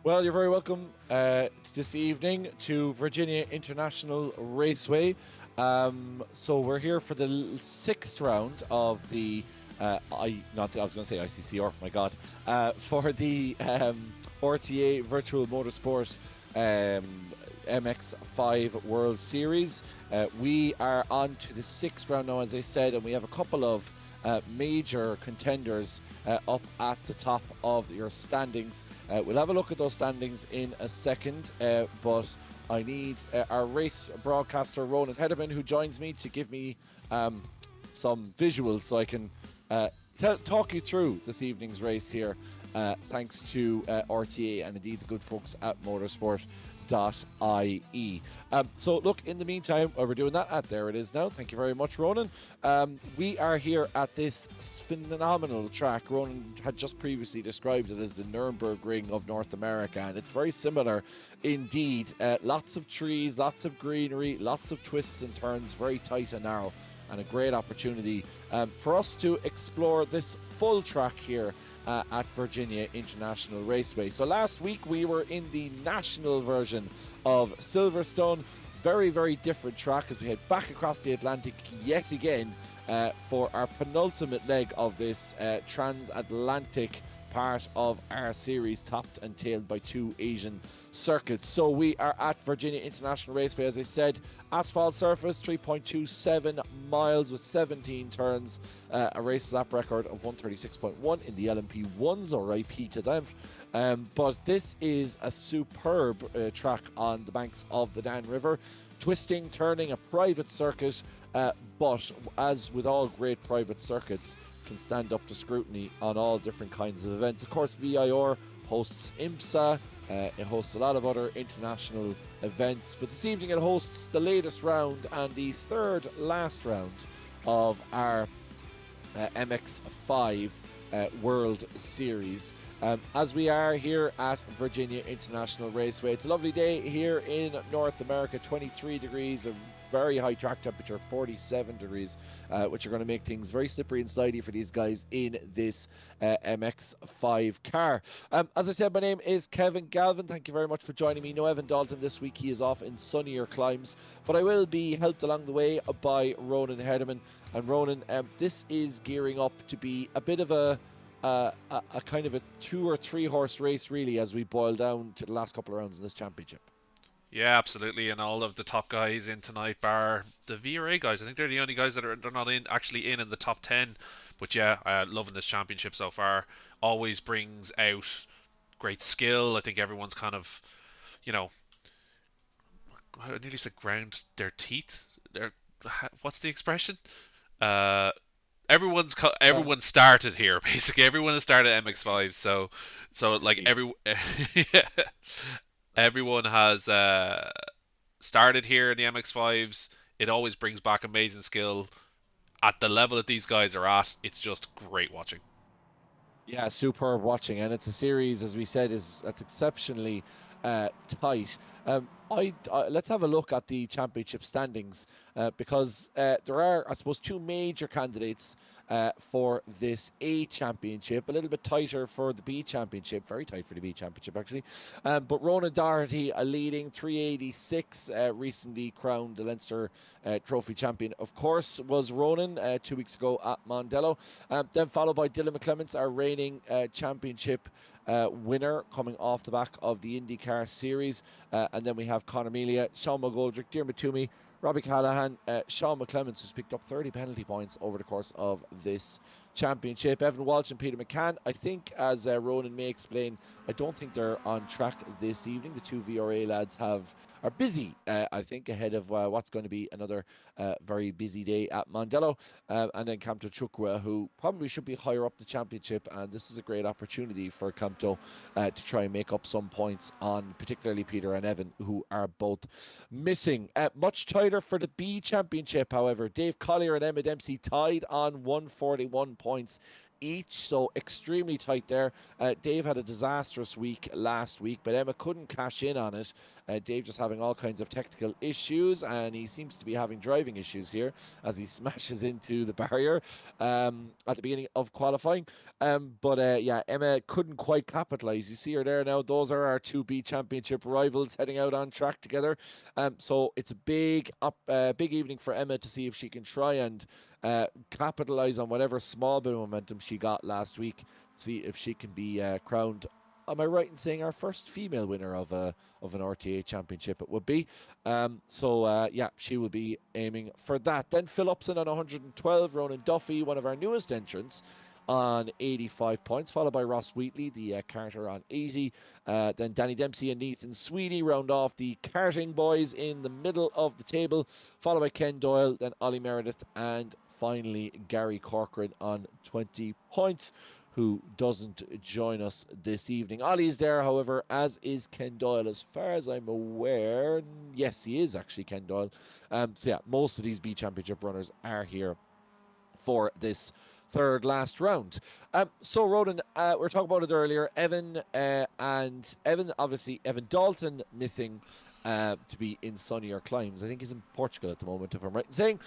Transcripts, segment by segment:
Well, you're very welcome this evening to Virginia International Raceway. So we're here for the sixth round of the I was going to say ICCR. My God, for the RTA Virtual Motorsport um, MX-5 World Series. We are on to the sixth round now, as I said, and we have a couple of major contenders up at the top of your standings. We'll have a look at those standings in a second, but I need our race broadcaster, Ronan Hederman, who joins me to give me some visuals so I can talk you through this evening's race here, thanks to RTA and indeed the good folks at motorsport.ie. So look, in the meantime, while we're doing that, there it is now. Thank you very much, Ronan. We are here at this phenomenal track. Ronan had just previously described it as the Nürburgring of North America, and it's very similar indeed. Lots of trees, lots of greenery, lots of twists and turns, very tight and narrow, and a great opportunity for us to explore this full track here at Virginia International Raceway. So last week we were in the national version of Silverstone. Very, very different track as we head back across the Atlantic yet again for our penultimate leg of this transatlantic part of our series, topped and tailed by two Asian circuits. So we are at Virginia International Raceway, as I said, asphalt surface, 3.27 miles with 17 turns, a race lap record of 136.1 in the LMP1s, or IP to them. But this is a superb track on the banks of the Dan River. Twisting, turning, a private circuit, but as with all great private circuits, can stand up to scrutiny on all different kinds of events. Of course, VIR hosts IMSA, it hosts a lot of other international events, but this evening it hosts the latest round and the third last round of our MX-5 World Series. As we are here at Virginia International Raceway, it's a lovely day here in North America, 23 degrees, a very high track temperature, 47 degrees, which are going to make things very slippery and slidey for these guys in this MX-5 car. As I said, my name is Kevin Galvin. Thank you very much for joining me. No Evan Dalton this week. He is off in sunnier climes, but I will be helped along the way by Ronan Hederman. And Ronan, this is gearing up to be a bit of a kind of a 2 or 3 horse race, really, as we boil down to the last couple of rounds in this championship. Yeah, absolutely, and all of the top guys in tonight, bar the VRA guys. I think they're the only guys they're not in the top 10. But yeah, loving this championship so far. Always brings out great skill. I think everyone's kind of, you know, I nearly said ground their teeth. Their what's the expression? Uh, Uh, everyone started here basically. Everyone has started MX-5, so like Indeed. yeah, everyone has started here in the MX-5s. It always brings back amazing skill at the level that these guys are at. It's just great watching. Yeah, superb watching, and it's a series, as we said, is that's exceptionally tight. Let's have a look at the championship standings because there are, I suppose, two major candidates for this A championship. A little bit tighter for the B championship, very tight for the B championship actually. But Ronan Doherty, a leading 386, recently crowned the Leinster Trophy champion. Of course, was Ronan 2 weeks ago at Mondello. Then followed by Dylan McClements, our reigning championship winner, coming off the back of the IndyCar series. And then we have Conor Melia, Sean McGoldrick, Diarmuid Toomey, Robbie Callahan, Sean McClements, who's picked up 30 penalty points over the course of this championship. Evan Walsh and Peter McCann. I think, as Ronan may explain, I don't think they're on track this evening. The two VRA lads are busy, I think, ahead of what's going to be another very busy day at Mondello. And then Camto Chukwa, who probably should be higher up the championship, and this is a great opportunity for Camto to try and make up some points on particularly Peter and Evan, who are both missing. Much tighter for the B championship, however. Dave Collier and Emma Dempsey tied on 141 points each, so extremely tight there. Dave had a disastrous week last week, but Emma couldn't cash in on it. Dave just having all kinds of technical issues, and he seems to be having driving issues here as he smashes into the barrier at the beginning of qualifying. But yeah, Emma couldn't quite capitalize. You see her there now. Those are our 2B championship rivals heading out on track together. So it's a big evening for Emma to see if she can try and capitalize on whatever small bit of momentum she got last week. See if she can be crowned. Am I right in saying our first female winner of an RTA championship? It would be. Yeah, she will be aiming for that. Then Phil Upson on 112, Ronan Duffy, one of our newest entrants, on 85 points, followed by Ross Wheatley, the Carter, on 80. Then Danny Dempsey and Nathan Sweeney round off the karting boys in the middle of the table, followed by Ken Doyle, then Ollie Meredith, and finally Gary Corcoran on 20 points, who doesn't join us this evening. Ollie's there, however, as is Ken Doyle, as far as I'm aware. Yes, he is actually Ken Doyle. So yeah, most of these B Championship runners are here for this third last round. So Ronan, we were talking about it earlier. Evan obviously Evan Dalton missing to be in sunnier climes. I think he's in Portugal at the moment, if I'm right in saying.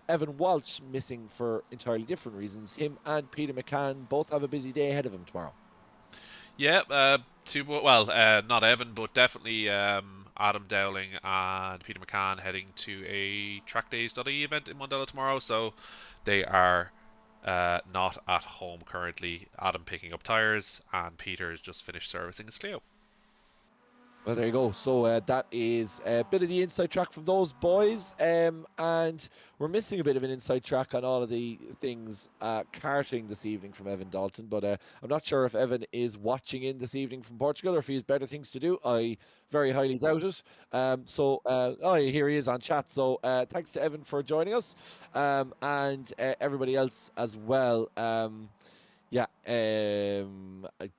Evan Walsh missing for entirely different reasons. Him and Peter McCann both have a busy day ahead of him tomorrow. Yeah, not Evan, but definitely Adam Dowling and Peter McCann heading to a Track Days .ie event in Mondella tomorrow, so they are not at home currently. Adam picking up tyres, and Peter has just finished servicing his Clio. Well, there you go. So that is a bit of the inside track from those boys. And we're missing a bit of an inside track on all of the things karting this evening from Evan Dalton. But I'm not sure if Evan is watching in this evening from Portugal or if he has better things to do. I very highly doubt it. Here he is on chat. So thanks to Evan for joining us, and everybody else as well. Yeah,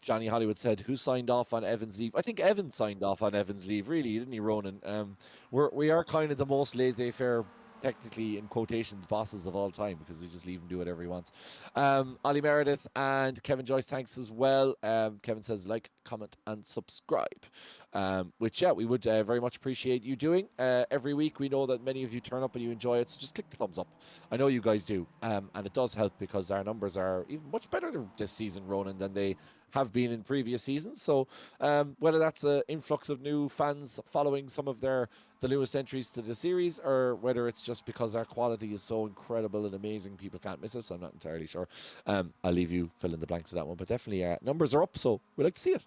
Johnny Hollywood said, "Who signed off on Evan's leave?" I think Evan signed off on Evan's leave, really, didn't he, Ronan? We are kind of the most laissez-faire, technically in quotations, bosses of all time, because we just leave him do whatever he wants. Ollie Meredith and Kevin Joyce, thanks as well. Kevin says, like, comment, and subscribe, which, yeah, we would very much appreciate you doing. Every week, we know that many of you turn up and you enjoy it, so just click the thumbs up. I know you guys do, and it does help because our numbers are even much better this season, Ronan, than they have been in previous seasons. So whether that's an influx of new fans following some of the newest entries to the series, or whether it's just because our quality is so incredible and amazing, people can't miss us, I'm not entirely sure. I'll leave you fill in the blanks of that one, but definitely numbers are up, so we like to see it.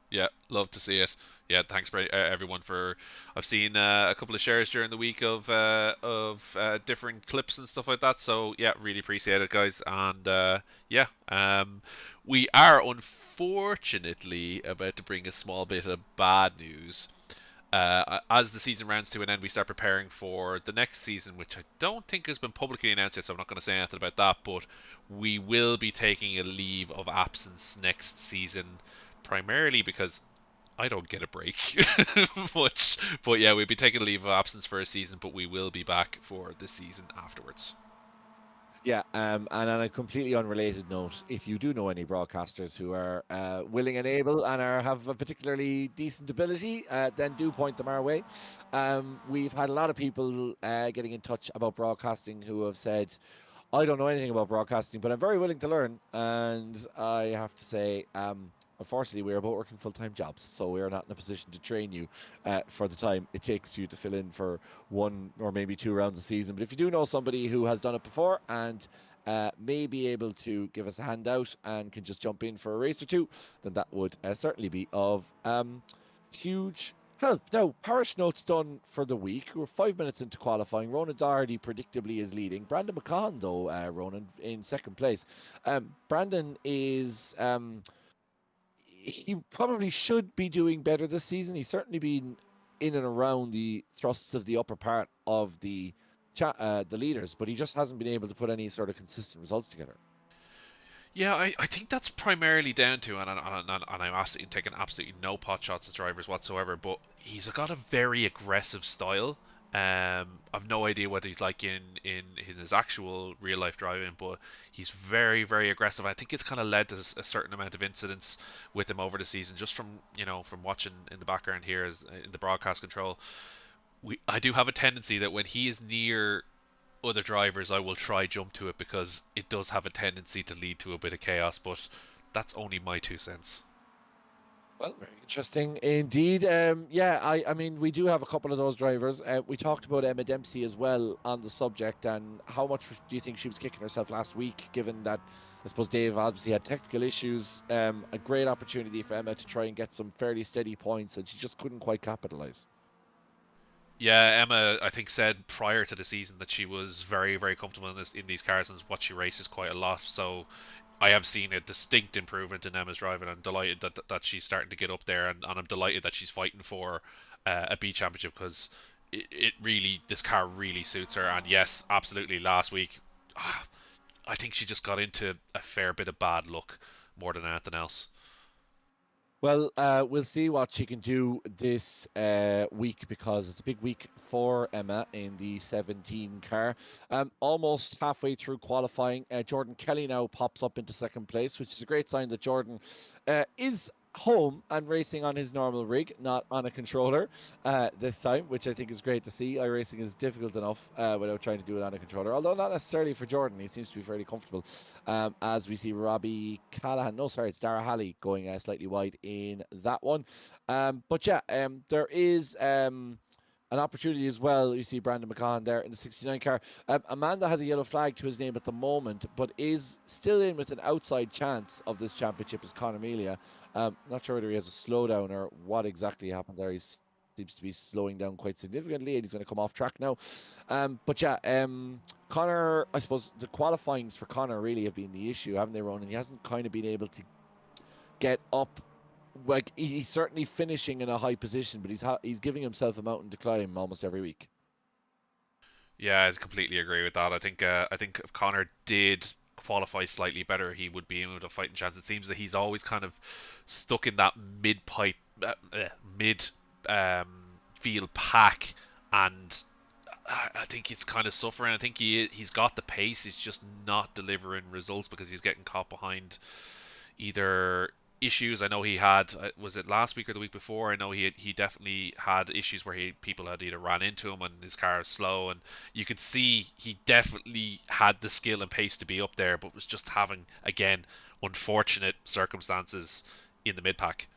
Yeah, love to see it. Yeah, thanks for everyone for. I've seen a couple of shares during the week of different clips and stuff like that. So yeah, really appreciate it, guys. And we are unfortunately about to bring a small bit of bad news. As the season rounds to an end, we start preparing for the next season, which I don't think has been publicly announced yet, so I'm not going to say anything about that. But we will be taking a leave of absence next season, primarily because I don't get a break much. But yeah, we'll be taking a leave of absence for a season, but we will be back for the season afterwards. Yeah, and on a completely unrelated note, if you do know any broadcasters who are willing and able and have a particularly decent ability, then do point them our way. We've had a lot of people getting in touch about broadcasting who have said, I don't know anything about broadcasting, but I'm very willing to learn. And I have to say, unfortunately, we are both working full-time jobs, so we are not in a position to train you for the time it takes for you to fill in for one or maybe 2 rounds a season. But if you do know somebody who has done it before and may be able to give us a handout and can just jump in for a race or two, then that would certainly be of huge help. Now, parish notes done for the week. We're 5 minutes into qualifying. Ronan Doherty predictably is leading. Brandon McCann, though, Ronan, in second place. Brandon is... he probably should be doing better this season. He's certainly been in and around the thrusts of the upper part of the leaders, but he just hasn't been able to put any sort of consistent results together. Yeah, I think that's primarily down to, and I'm absolutely taking absolutely no pot shots at drivers whatsoever, but he's got a very aggressive style, I've no idea what he's like in his actual real life driving, but he's very very aggressive. I think it's kind of led to a certain amount of incidents with him over the season, just from from watching in the background here as in the broadcast control. I do have a tendency that when he is near other drivers, I will try jump to it because it does have a tendency to lead to a bit of chaos. But that's only my 2 cents. Well, very interesting indeed. Yeah, I mean, we do have a couple of those drivers. We talked about Emma Dempsey as well on the subject, and how much do you think she was kicking herself last week, given that I suppose Dave obviously had technical issues. A great opportunity for Emma to try and get some fairly steady points, and she just couldn't quite capitalize. Yeah, Emma, I think said prior to the season that she was very, very comfortable in these cars and what she races quite a lot. So I have seen a distinct improvement in Emma's driving. I'm delighted that she's starting to get up there, and I'm delighted that she's fighting for a B championship because it really this car really suits her. And yes, absolutely, last week I think she just got into a fair bit of bad luck more than anything else. Well, we'll see what she can do this week, because it's a big week for Emma in the 17 car. Almost halfway through qualifying, Jordan Kelly now pops up into second place, which is a great sign that Jordan is home and racing on his normal rig, not on a controller this time, which I think is great to see. iRacing is difficult enough without trying to do it on a controller, although not necessarily for Jordan. He seems to be fairly comfortable. As we see Robbie Callahan, no, sorry, it's Dara Halley going slightly wide in that one. But yeah, there is an opportunity as well. You see Brandon McCann there in the 69 car. Amanda has a yellow flag to his name at the moment, but is still in with an outside chance of this championship is Conor Melia. Not sure whether he has a slowdown or what exactly happened there. He seems to be slowing down quite significantly, and he's going to come off track now. But yeah, Connor, I suppose the qualifyings for Connor really have been the issue, haven't they, Ronan? He hasn't kind of been able to get up. Like, he's certainly finishing in a high position, but he's giving himself a mountain to climb almost every week. Yeah, I completely agree with that. I think if Connor did qualify slightly better, he would be able to fight in chance. It seems that he's always kind of stuck in that mid pipe, mid field pack, and I think it's kind of suffering. I think he's got the pace. He's just not delivering results because he's getting caught behind either issues. I know he had was it last week or the week before. I know he definitely had issues where people had either ran into him and his car is slow, and you could see he definitely had the skill and pace to be up there, but was just having again unfortunate circumstances in the mid pack.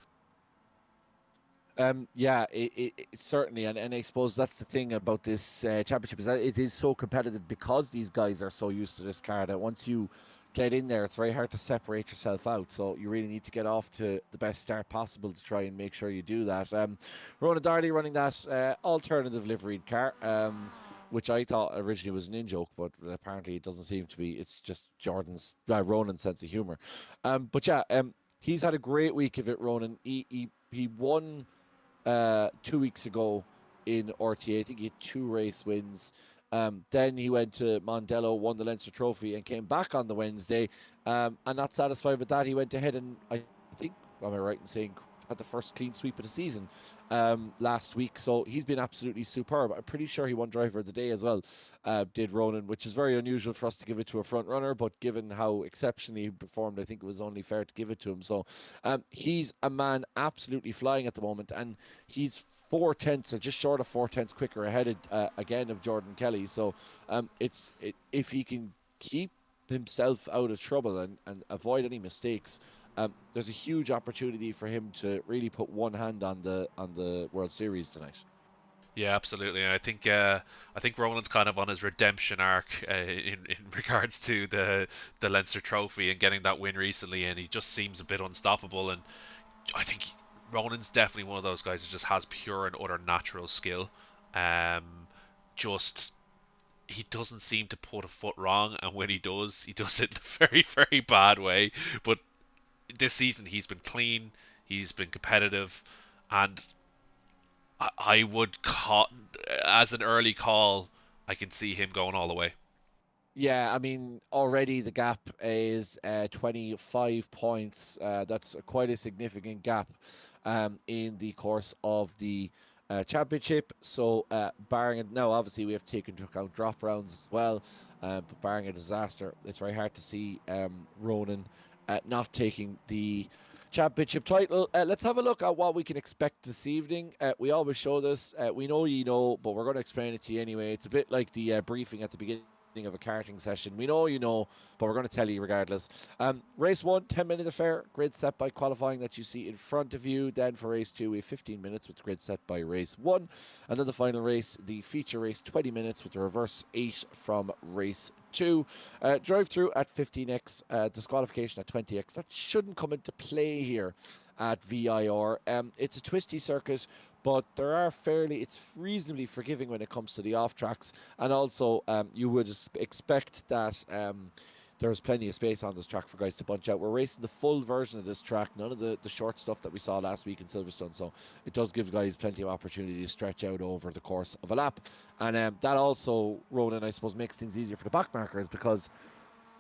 Yeah, it certainly, and I suppose that's the thing about this championship, is that it is so competitive because these guys are so used to this car that once you get in there, it's very hard to separate yourself out. So you really need to get off to the best start possible to try and make sure you do that. Ronan Darley running that alternative liveried car. Which I thought originally was an in joke, but apparently it doesn't seem to be. It's just Ronan's sense of humor. But yeah, he's had a great week of it, Ronan. He won 2 weeks ago in RTA. I think he had 2 race wins. Then he went to Mondello, won the Leinster Trophy, and came back on the Wednesday. And not satisfied with that, he went ahead and I think, am I right in saying, had the first clean sweep of the season last week. So he's been absolutely superb. I'm pretty sure he won Driver of the Day as well, did Ronan, which is very unusual for us to give it to a front runner. But given how exceptionally he performed, I think it was only fair to give it to him. So he's a man absolutely flying at the moment, and he's 4 tenths or just short of 4 tenths quicker ahead again of Jordan Kelly. So if he can keep himself out of trouble and avoid any mistakes, there's a huge opportunity for him to really put one hand on the World Series tonight. Yeah, absolutely. And I think Ronan's kind of on his redemption arc in regards to the Leinster Trophy and getting that win recently, and he just seems a bit unstoppable. And I think Ronan's definitely one of those guys who just has pure and utter natural skill. Um, just he doesn't seem to put a foot wrong, and when he does it in a very, very bad way. But this season he's been clean, he's been competitive, and I would call as an early call. I can see him going all the way. Yeah, I mean, already the gap is 25 points. That's quite a significant gap in the course of the championship. So barring it, now obviously we have to take into account drop rounds as well. But barring a disaster, it's very hard to see Ronan not taking the championship title. Let's have a look at what we can expect this evening. We always show this. We know you know, but we're going to explain it to you anyway. It's a bit like the briefing at the beginning of a karting session. We know you know, but we're going to tell you regardless. Race 1, 10-minute affair, grid set by qualifying that you see in front of you. Then for race 2, we have 15 minutes with the grid set by race 1. And then the final race, the feature race, 20 minutes with the reverse 8 from race 2. Drive through at 15x, disqualification at 20x. That shouldn't come into play here at VIR. It's a twisty circuit, but it's reasonably forgiving when it comes to the off tracks, and also you would expect that there's plenty of space on this track for guys to bunch out. We're racing the full version of this track, none of the short stuff that we saw last week in Silverstone, so it does give guys plenty of opportunity to stretch out over the course of a lap. And that also, Ronan, I suppose, makes things easier for the back markers, because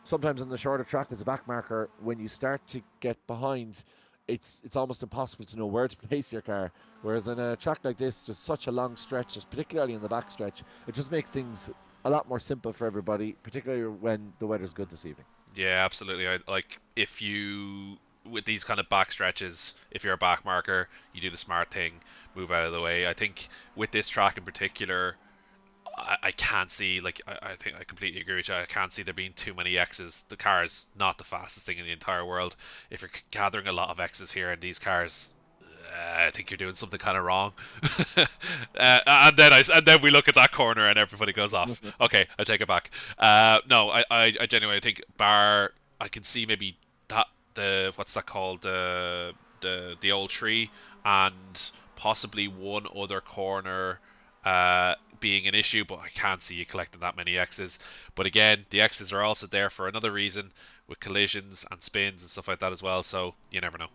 sometimes in the shorter track as a back marker, when you start to get behind, it's almost impossible to know where to place your car. Whereas in a track like this, just such a long stretch, just particularly in the back stretch, it just makes things a lot more simple for everybody, particularly when the weather's good this evening. Yeah, absolutely. Like if you with these kind of back stretches, if you're a back marker, you do the smart thing, move out of the way. I think with this track in particular, I can't see, like, I think I completely agree with you. I can't see there being too many X's. The car is not the fastest thing in the entire world. If you're gathering a lot of X's here in these cars, I think you're doing something kind of wrong. And then we look at that corner and everybody goes off. Okay, I take it back. No, I genuinely think bar. I can see maybe that the what's that called, the old tree, and possibly one other corner being an issue, but I can't see you collecting that many X's. But again, the X's are also there for another reason, with collisions and spins and stuff like that as well. So you never know.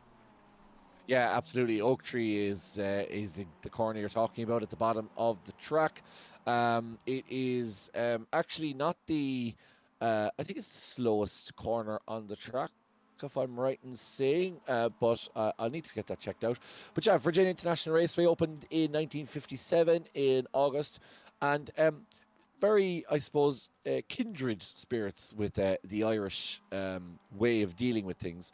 Yeah, absolutely. Oak Tree is the corner you're talking about at the bottom of the track. It is actually not the. I think it's the slowest corner on the track, if I'm right in saying. But I'll need to get that checked out. But yeah, Virginia International Raceway opened in 1957 in August, and very, I suppose, kindred spirits with the Irish way of dealing with things,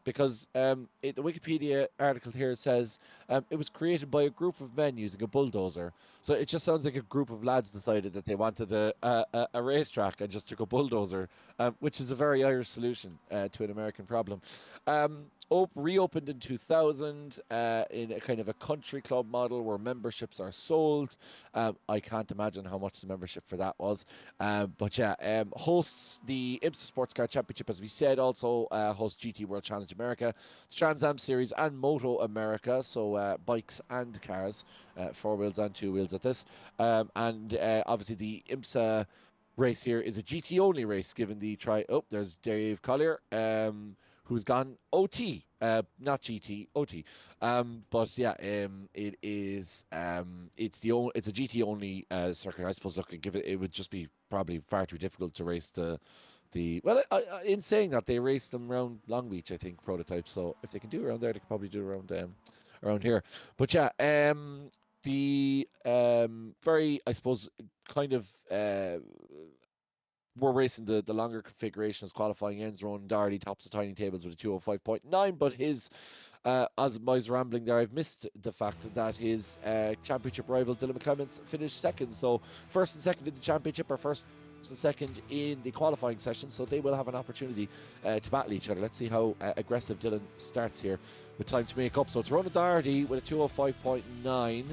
because the Wikipedia article here says it was created by a group of men using a bulldozer. So it just sounds like a group of lads decided that they wanted a racetrack and just took a bulldozer, which is a very Irish solution to an American problem. Reopened in 2000 in a kind of a country club model where memberships are sold. I can't imagine how much the membership for that was. But yeah, hosts the IMSA Sports Car Championship, as we said, also hosts GT World Challenge America, the Trans Am Series, and Moto America, so bikes and cars, 4 wheels and 2 wheels at this. And obviously the IMSA race here is a GT only race, given the try. Oh, there's Dave Collier, who's gone OT, not GT, OT. But yeah, it is it's a GT only circuit. I suppose. Look, it would just be probably far too difficult to race the well. In saying that, they raced them around Long Beach, I think, prototypes. So if they can do around there, they could probably do around here. But yeah, the very, I suppose, kind of we're racing the longer configuration as qualifying ends. Ronan Darty tops the tiny tables with a 205.9, but his, as I was rambling there, I've missed the fact that his championship rival Dylan McClements finished second. So first and second in the championship are first and second in the qualifying session, so they will have an opportunity to battle each other. Let's see how aggressive Dylan starts here with time to make up. So it's Ronan Darty with a 205.9.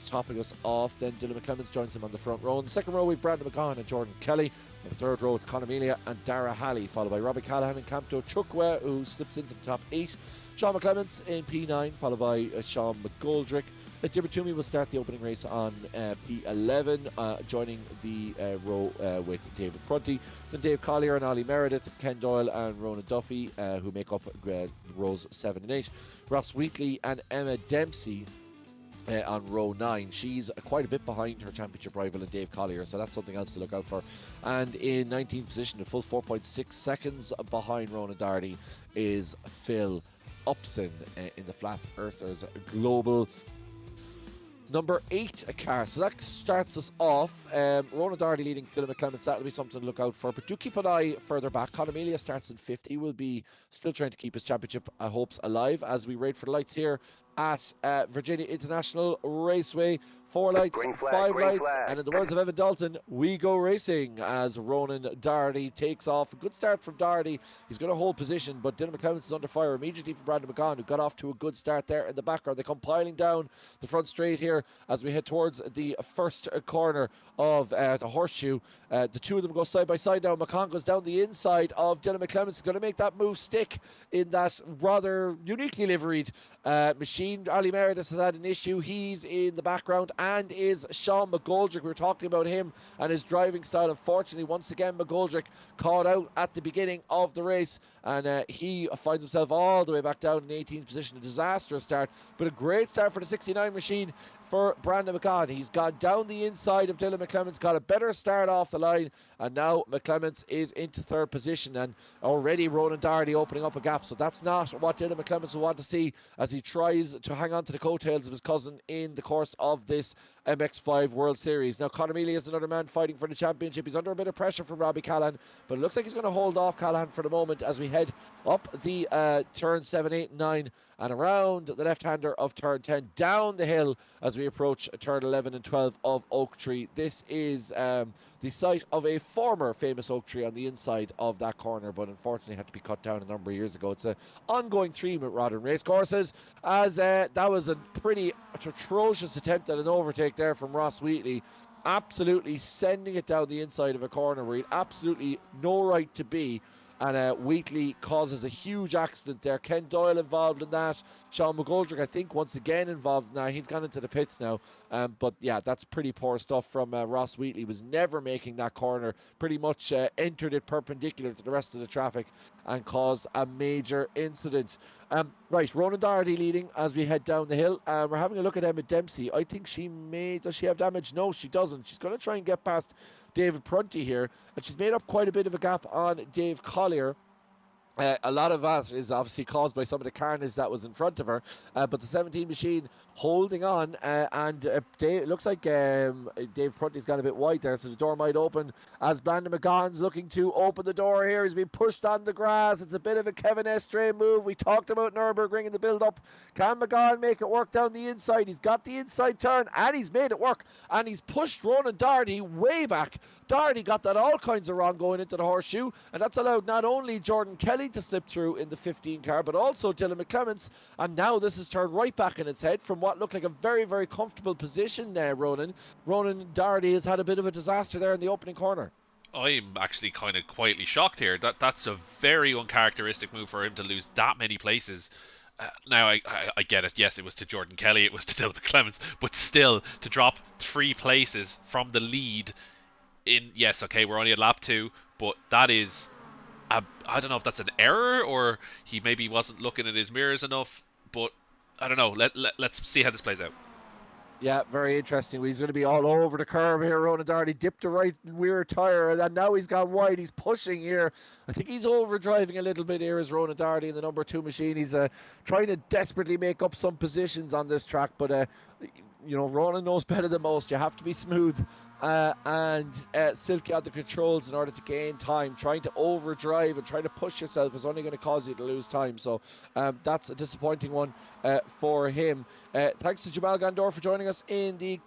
Topping us off, then Dylan McClements joins him on the front row. In the second row, we've Brandon McGahan and Jordan Kelly. On the third row, it's Conor Melia and Dara Halley, followed by Robbie Callahan and Campto Chukwa, who slips into the top 8. Sean McClements in P9, followed by Sean McGoldrick. Toomey will start the opening race on P11, joining the row with David Prunty. Then Dave Collier and Ollie Meredith, Ken Doyle and Ronan Duffy, who make up rows 7 and 8. Ross Wheatley and Emma Dempsey on row 9. She's quite a bit behind her championship rival in Dave Collier, so that's something else to look out for. And in 19th position, a full 4.6 seconds behind Ronan Darty, is Phil Upson in the Flat Earthers Global. number 8 car. So that starts us off. Ronan Darty leading Dylan McClements. That'll be something to look out for. But do keep an eye further back. Conor Melia starts in 5th. He will be still trying to keep his championship hopes alive as we wait for the lights here at Virginia International Raceway. 4 lights, 5 lights, and in the words of Evan Dalton, we go racing as Ronan Darty takes off. A good start from Darty. He's going to hold position, but Dylan McClements is under fire immediately from Brandon McGahan, who got off to a good start there in the background. They come piling down the front straight here as we head towards the first corner of the horseshoe. The two of them go side by side now. McGahan goes down the inside of Dylan McClements. He's going to make that move stick in that rather uniquely liveried machine. Ali Meredith has had an issue. He's in the background, and is Sean McGoldrick. We were talking about him and his driving style. Unfortunately, once again, McGoldrick caught out at the beginning of the race, and he finds himself all the way back down in 18th position. A disastrous start, but a great start for the 69 machine for Brandon McGahan. He's gone down the inside of Dylan McClements, got a better start off the line, and now McClements is into 3rd position, and already Ronan Darty opening up a gap. So that's not what Dylan McClements will want to see as he tries to hang on to the coattails of his cousin in the course of this MX-5 World Series. Now, Conor Mealy is another man fighting for the championship. He's under a bit of pressure from Robbie Callahan, but it looks like he's going to hold off Callahan for the moment as we head up the turn 7, 8, and 9 and around the left-hander of turn 10, down the hill as we approach turn 11 and 12 of Oak Tree. This is the site of a former famous oak tree on the inside of that corner, but unfortunately had to be cut down a number of years ago. It's an ongoing theme with Rodden Racecourses, as that was a pretty atrocious attempt at an overtake there from Ross Wheatley, absolutely sending it down the inside of a corner where he'd absolutely no right to be. And Wheatley causes a huge accident there. Ken Doyle involved in that. Sean McGoldrick, I think, once again involved in that. He's gone into the pits now. But yeah, that's pretty poor stuff from Ross Wheatley. Was never making that corner. Pretty much entered it perpendicular to the rest of the traffic and caused a major incident. Right, Ronan Darty leading as we head down the hill. We're having a look at Emma Dempsey. I think does she have damage? No, she doesn't. She's going to try and get past David Prunty here, and she's made up quite a bit of a gap on Dave Collier. A lot of that is obviously caused by some of the carnage that was in front of her, but the 17 machine holding on, and it looks like Dave Prunty's got a bit wide there, so the door might open as Brandon McGahan's looking to open the door here. He's being pushed on the grass. It's a bit of a Kevin Estray move. We talked about Nürburgring in the build-up. Can McGahan make it work down the inside? He's got the inside turn, and he's made it work, and he's pushed Ronan Darty way back. Darty got that all kinds of wrong going into the horseshoe, and that's allowed not only Jordan Kelly to slip through in the 15 car, but also Dylan McClements, and now this is turned right back in its head from what looked like a very, very comfortable position there, Ronan. Ronan Darty has had a bit of a disaster there in the opening corner. I'm actually kind of quietly shocked here. That's a very uncharacteristic move for him to lose that many places. Now, I get it. Yes, it was to Jordan Kelly, it was to Dylan McClements, but still, to drop 3 places from the lead in, yes, okay, we're only at lap 2, but that is, I don't know if that's an error or he maybe wasn't looking at his mirrors enough, but I don't know. Let's see how this plays out. Yeah, very interesting. He's going to be all over the curb here. Ronan Darty dipped the right rear tyre, and now he's gone wide. He's pushing here. I think he's overdriving a little bit here as Ronan Darty in the number 2 machine. He's trying to desperately make up some positions on this track, but you know, Ronan knows better than most. You have to be smooth and silky on the controls in order to gain time. Trying to overdrive and trying to push yourself is only going to cause you to lose time. So that's a disappointing one for him. Thanks to Jamal Gandor for joining us in the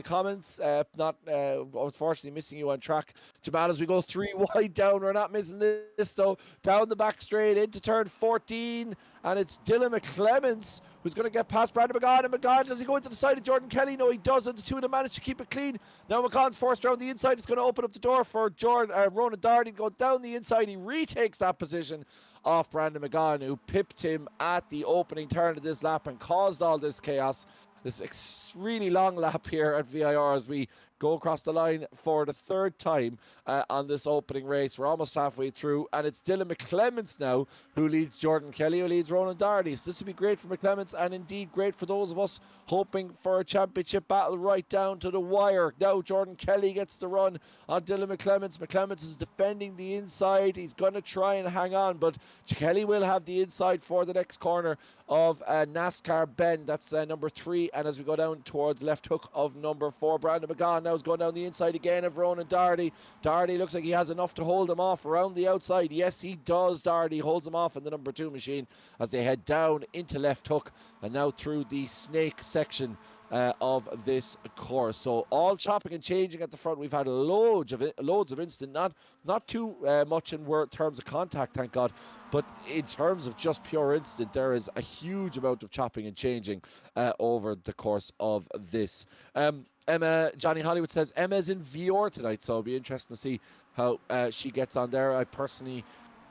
comments. Not unfortunately missing you on track, Jamal, as we go 3 wide down. We're not missing this though. Down the back straight into turn 14, and it's Dylan McClements who's going to get past Brandon McGahan. And McGahan, does he go into the side of Jordan Kelly? No, he doesn't. The two of them managed to keep it clean. Now McGahan's forced around the inside. It's going to open up the door for Ronan Darty. Go down the inside. He retakes that position off Brandon McGahan, who pipped him at the opening turn of this lap and caused all this chaos. This really long lap here at VIR as we go across the line for the 3rd time on this opening race. We're almost halfway through, and it's Dylan McClements now who leads Jordan Kelly, who leads Ronan Darty. So this would be great for McClements, and indeed great for those of us hoping for a championship battle right down to the wire. Now Jordan Kelly gets the run on Dylan McClements. McClements is defending the inside. He's going to try and hang on, but Kelly will have the inside for the next corner of NASCAR Bend. That's number 3. And as we go down towards left hook of number 4, Brandon McGahan now is going down the inside again of Ronan Darty. Darty looks like he has enough to hold him off around the outside. Yes, he does. Darty holds him off in the number 2 machine as they head down into left hook and now through the snake section of this course. So all chopping and changing at the front. We've had loads of instant, not too much in terms of contact, thank God, but in terms of just pure instant, there is a huge amount of chopping and changing over the course of this. Emma, Johnny Hollywood says Emma's in VR tonight, so it'll be interesting to see how she gets on there. I personally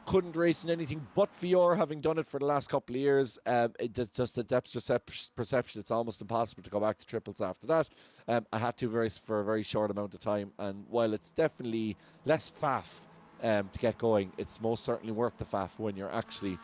couldn't race in anything but VR, having done it for the last couple of years. It just the depth perception, it's almost impossible to go back to triples after that. I had to race for a very short amount of time, and while it's definitely less faff to get going, it's most certainly worth the faff when you're actually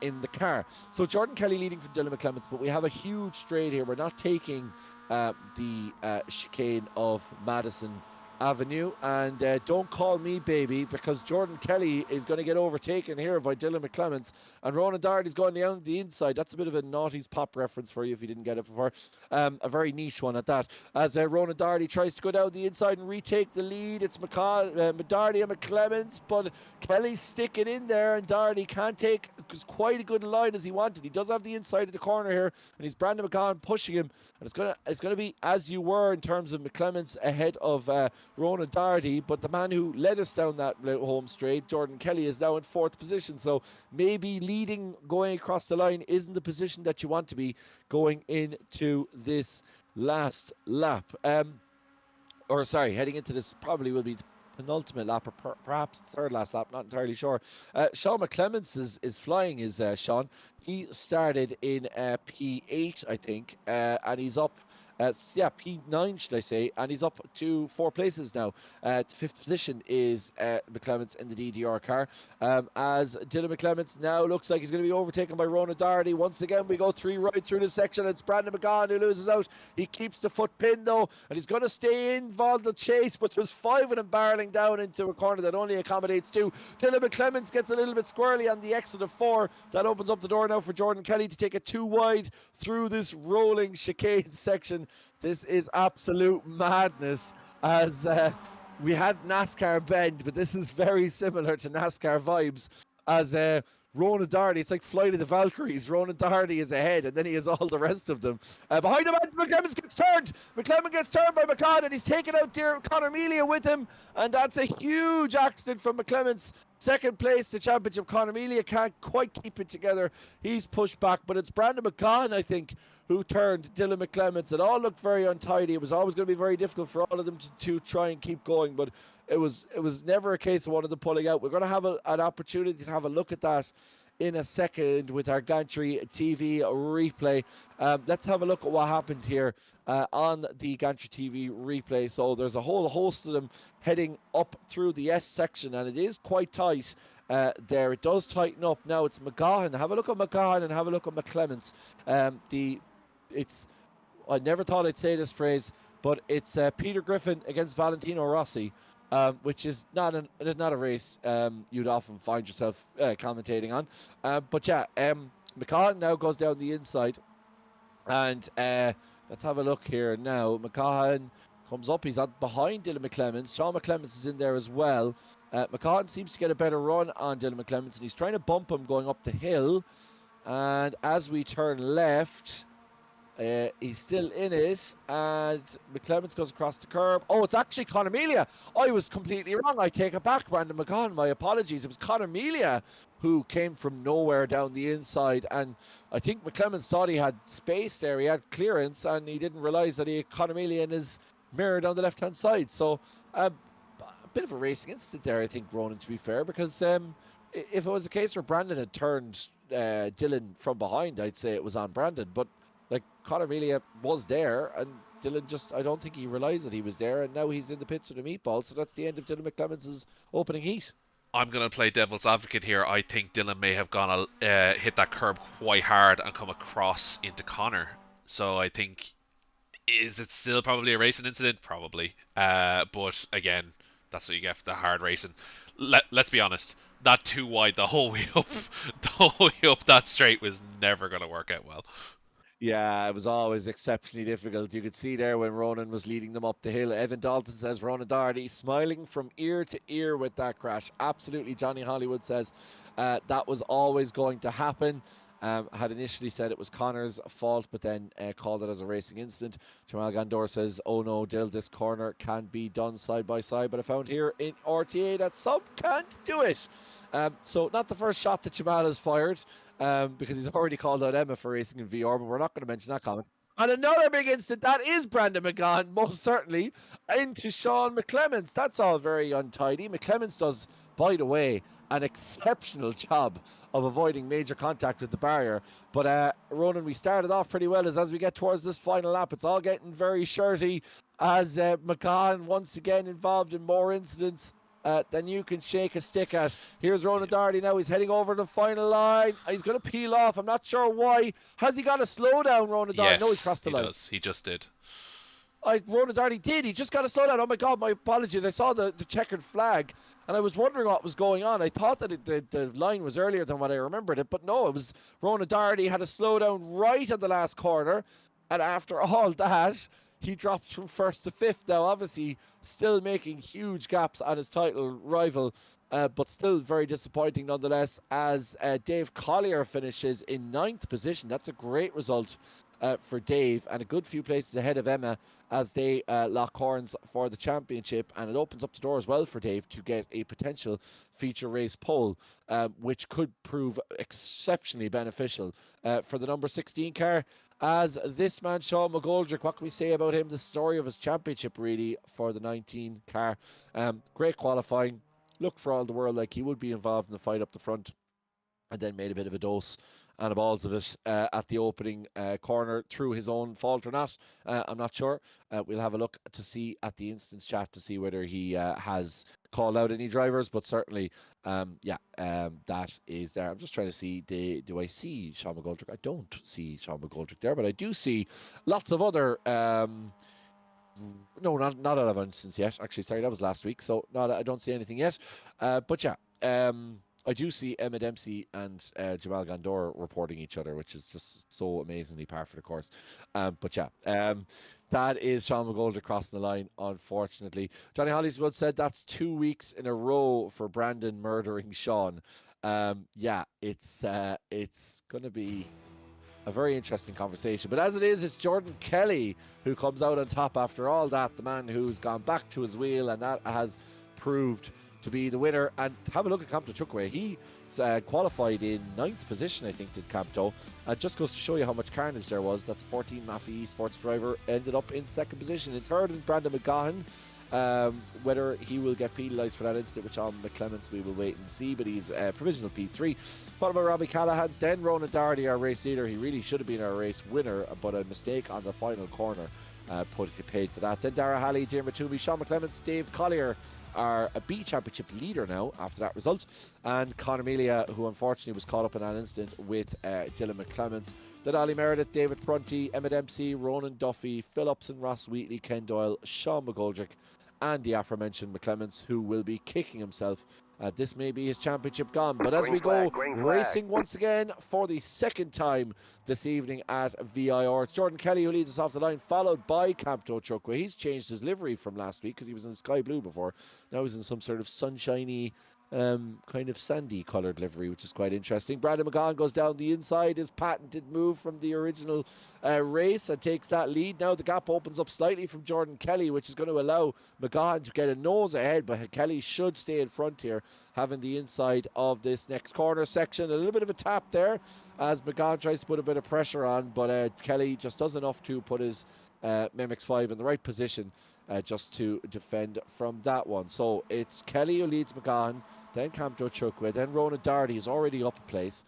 in the car. So Jordan Kelly leading from Dylan McClements, but we have a huge straight here. We're not taking the chicane of Madison Avenue, and don't call me baby, because Jordan Kelly is going to get overtaken here by Dylan McClements, and Ronan Darty's going down the inside. That's a bit of a Naughty's Pop reference for you if you didn't get it before. A very niche one at that, as Ronan Darty tries to go down the inside and retake the lead. It's Darty and McClements, but Kelly's sticking in there, and Darty can't take quite a good line as he wanted. He does have the inside of the corner here, and he's Brandon McGahan pushing him, and it's gonna be as you were in terms of McClements ahead of Ronan Darty, but the man who led us down that home straight, Jordan Kelly, is now in 4th position. So maybe leading going across the line isn't the position that you want to be going into this last lap. Heading into this probably will be the penultimate lap, or perhaps third last lap, not entirely sure. Sean McClements is flying, Sean. He started in P8, I think, and he's up. P9, should I say, and he's up to 4 places now. 5th position is McClements in the DDR car. As Dylan McClements now looks like he's going to be overtaken by Ronan Darty. Once again, we go 3 right through this section. It's Brandon McGahan who loses out. He keeps the foot pin though, and he's going to stay involved in the chase, but there's 5 of them barreling down into a corner that only accommodates 2. Dylan McClements gets a little bit squirrely on the exit of 4. That opens up the door now for Jordan Kelly to take it 2 wide through this rolling chicane section. This is absolute madness, as we had NASCAR Bend, but this is very similar to NASCAR vibes, as Ronan Darty, it's like Flight of the Valkyries. Ronan Darty is ahead, and then he has all the rest of them. Behind him, McClements gets turned. McClements gets turned by McCann, and he's taken out Conor Melia with him, and that's a huge accident from McClements. 2nd place to championship. Conor Melia can't quite keep it together. He's pushed back, but it's Brandon McGahan, I think, who turned Dylan McClements. It all looked very untidy. It was always going to be very difficult for all of them to try and keep going, but it was never a case of one of them pulling out. We're going to have an opportunity to have a look at that in a second with our Gantry TV replay. Let's have a look at what happened here on the Gantry TV replay. So there's a whole host of them heading up through the S section, and it is quite tight there. It does tighten up. Now it's McGahan. Have a look at McGahan and have a look at McClements. I never thought I'd say this phrase, but it's Peter Griffin against Valentino Rossi, which is not a race you'd often find yourself commentating on. But yeah, McCahan now goes down the inside, and let's have a look here now. McCahan comes up. He's behind Dylan McClements. Sean McClements is in there as well. McCahan seems to get a better run on Dylan McClements, and he's trying to bump him going up the hill. And as we turn left, he's still in it, and McClements goes across the curb. Oh, it's actually Conor Melia. I was completely wrong. I take it back, Brandon McGahan. My apologies. It was Conor Melia who came from nowhere down the inside, and I think McClements thought he had space there. He had clearance, and he didn't realise that he had Conor Melia in his mirror down the left-hand side. So a bit of a racing incident there, I think, Ronan, to be fair, because if it was a case where Brandon had turned Dylan from behind, I'd say it was on Brandon, but like Conor Melia was there, and Dylan just, I don't think he realised that he was there, and now he's in the pits with a meatball. So that's the end of Dylan McClements' opening heat. I'm going to play devil's advocate here. I think Dylan may have gone hit that curb quite hard and come across into Conor. So I think, is it still probably a racing incident? Probably. But again, that's what you get for the hard racing. let's be honest. That too wide the whole way up, the whole way up that straight was never going to work out well. Yeah, it was always exceptionally difficult. You could see there when Ronan was leading them up the hill. Evan Dalton says Ronan Doherty smiling from ear to ear with that crash. Absolutely, Johnny Hollywood says that was always going to happen. Had initially said it was Connor's fault, but then called it as a racing incident. Jamal Gandor says, "Oh no, Dill, this corner can be done side by side." But I found here in RTA that some can't do it. So not the first shot that Jamal has fired, because he's already called out Emma for racing in VR, but we're not going to mention that comment. And another big incident, that is Brandon McGahan, most certainly, into Sean McClements. That's all very untidy. McClements does, by the way, an exceptional job of avoiding major contact with the barrier. But Ronan, we started off pretty well as we get towards this final lap. It's all getting very shirty as McGahan once again involved in more incidents than you can shake a stick at. Here's Ronan Doherty now. He's heading over the final line. He's going to peel off. I'm not sure why. Has he got a slowdown, Ronan Doherty? Yes, No, he's crossed the line. He does. He just did. Ronan Doherty did. He just got a slowdown. Oh my God, my apologies. I saw the checkered flag and I was wondering what was going on. I thought that the line was earlier than what I remembered it, but no, it was Ronan Doherty had a slowdown right at the last corner. And after all that, he drops from first to fifth. Now, obviously, still making huge gaps on his title rival, but still very disappointing nonetheless, as Dave Collier finishes in 9th position. That's a great result for Dave, and a good few places ahead of Emma as they lock horns for the championship. And it opens up the door as well for Dave to get a potential feature race pole, which could prove exceptionally beneficial for the number 16 car. As this man, Sean McGoldrick, what can we say about him? The story of his championship, really, for the 19 car. Great qualifying. Looked for all the world like he would be involved in the fight up the front, and then made a bit of a dose and a balls of it at the opening corner through his own fault or not. I'm not sure. We'll have a look to see at the instance chat to see whether he has called out any drivers, but certainly, that is there. I'm just trying to see, do I see Sean McGoldrick? I don't see Sean McGoldrick there, but I do see lots of other... no, not out of instance yet. Actually, sorry, that was last week, so I don't see anything yet. But yeah, I do see Emma Dempsey and Jamal Gandor reporting each other, which is just so amazingly par for the course. But yeah, that is Sean McGoldrick crossing the line, unfortunately. Johnny Hollywood said that's 2 weeks in a row for Brandon murdering Sean. Yeah, it's going to be a very interesting conversation. But as it is, it's Jordan Kelly who comes out on top after all that, the man who's gone back to his wheel, and that has proved to be the winner. And have a look at Campto Chukwe. He qualified in 9th position, I think, did Campto. Just goes to show you how much carnage there was, that the 14 Mafia Esports driver ended up in 2nd position. In 3rd, and Brandon McGahan. Whether he will get penalised for that incident with Sean McClements, we will wait and see, but he's provisional P3. Followed by Robbie Callahan, then Ronan Doherty, our race leader. He really should have been our race winner, but a mistake on the final corner paid to that. Then Dara Halley, Dermot Toomey, Sean McClements, Dave Collier are a B Championship leader now after that result, and Conor Melia, who unfortunately was caught up in an incident with Dylan McClements. Then Ollie Meredith, David Prunty, Emma Dempsey, Ronan Duffy, Phillipson, Ross Wheatley, Ken Doyle, Sean McGoldrick, and the aforementioned McClements, who will be kicking himself. This may be his championship gone. But as we go racing once again for the 2nd time this evening at VIR, it's Jordan Kelly who leads us off the line, followed by Campto Chukwe. He's changed his livery from last week because he was in sky blue before. Now he's in some sort of sunshiny, kind of sandy coloured livery, which is quite interesting. Brandon McGahan goes down the inside, his patented move from the original race, and takes that lead. Now the gap opens up slightly from Jordan Kelly, which is going to allow McGahan to get a nose ahead, but Kelly should stay in front here, having the inside of this next corner section. A little bit of a tap there as McGahan tries to put a bit of pressure on, but Kelly just does enough to put his MX-5 in the right position just to defend from that one. So it's Kelly who leads McGahan, then Campto Chukwe, then Ronan Doherty is already up a place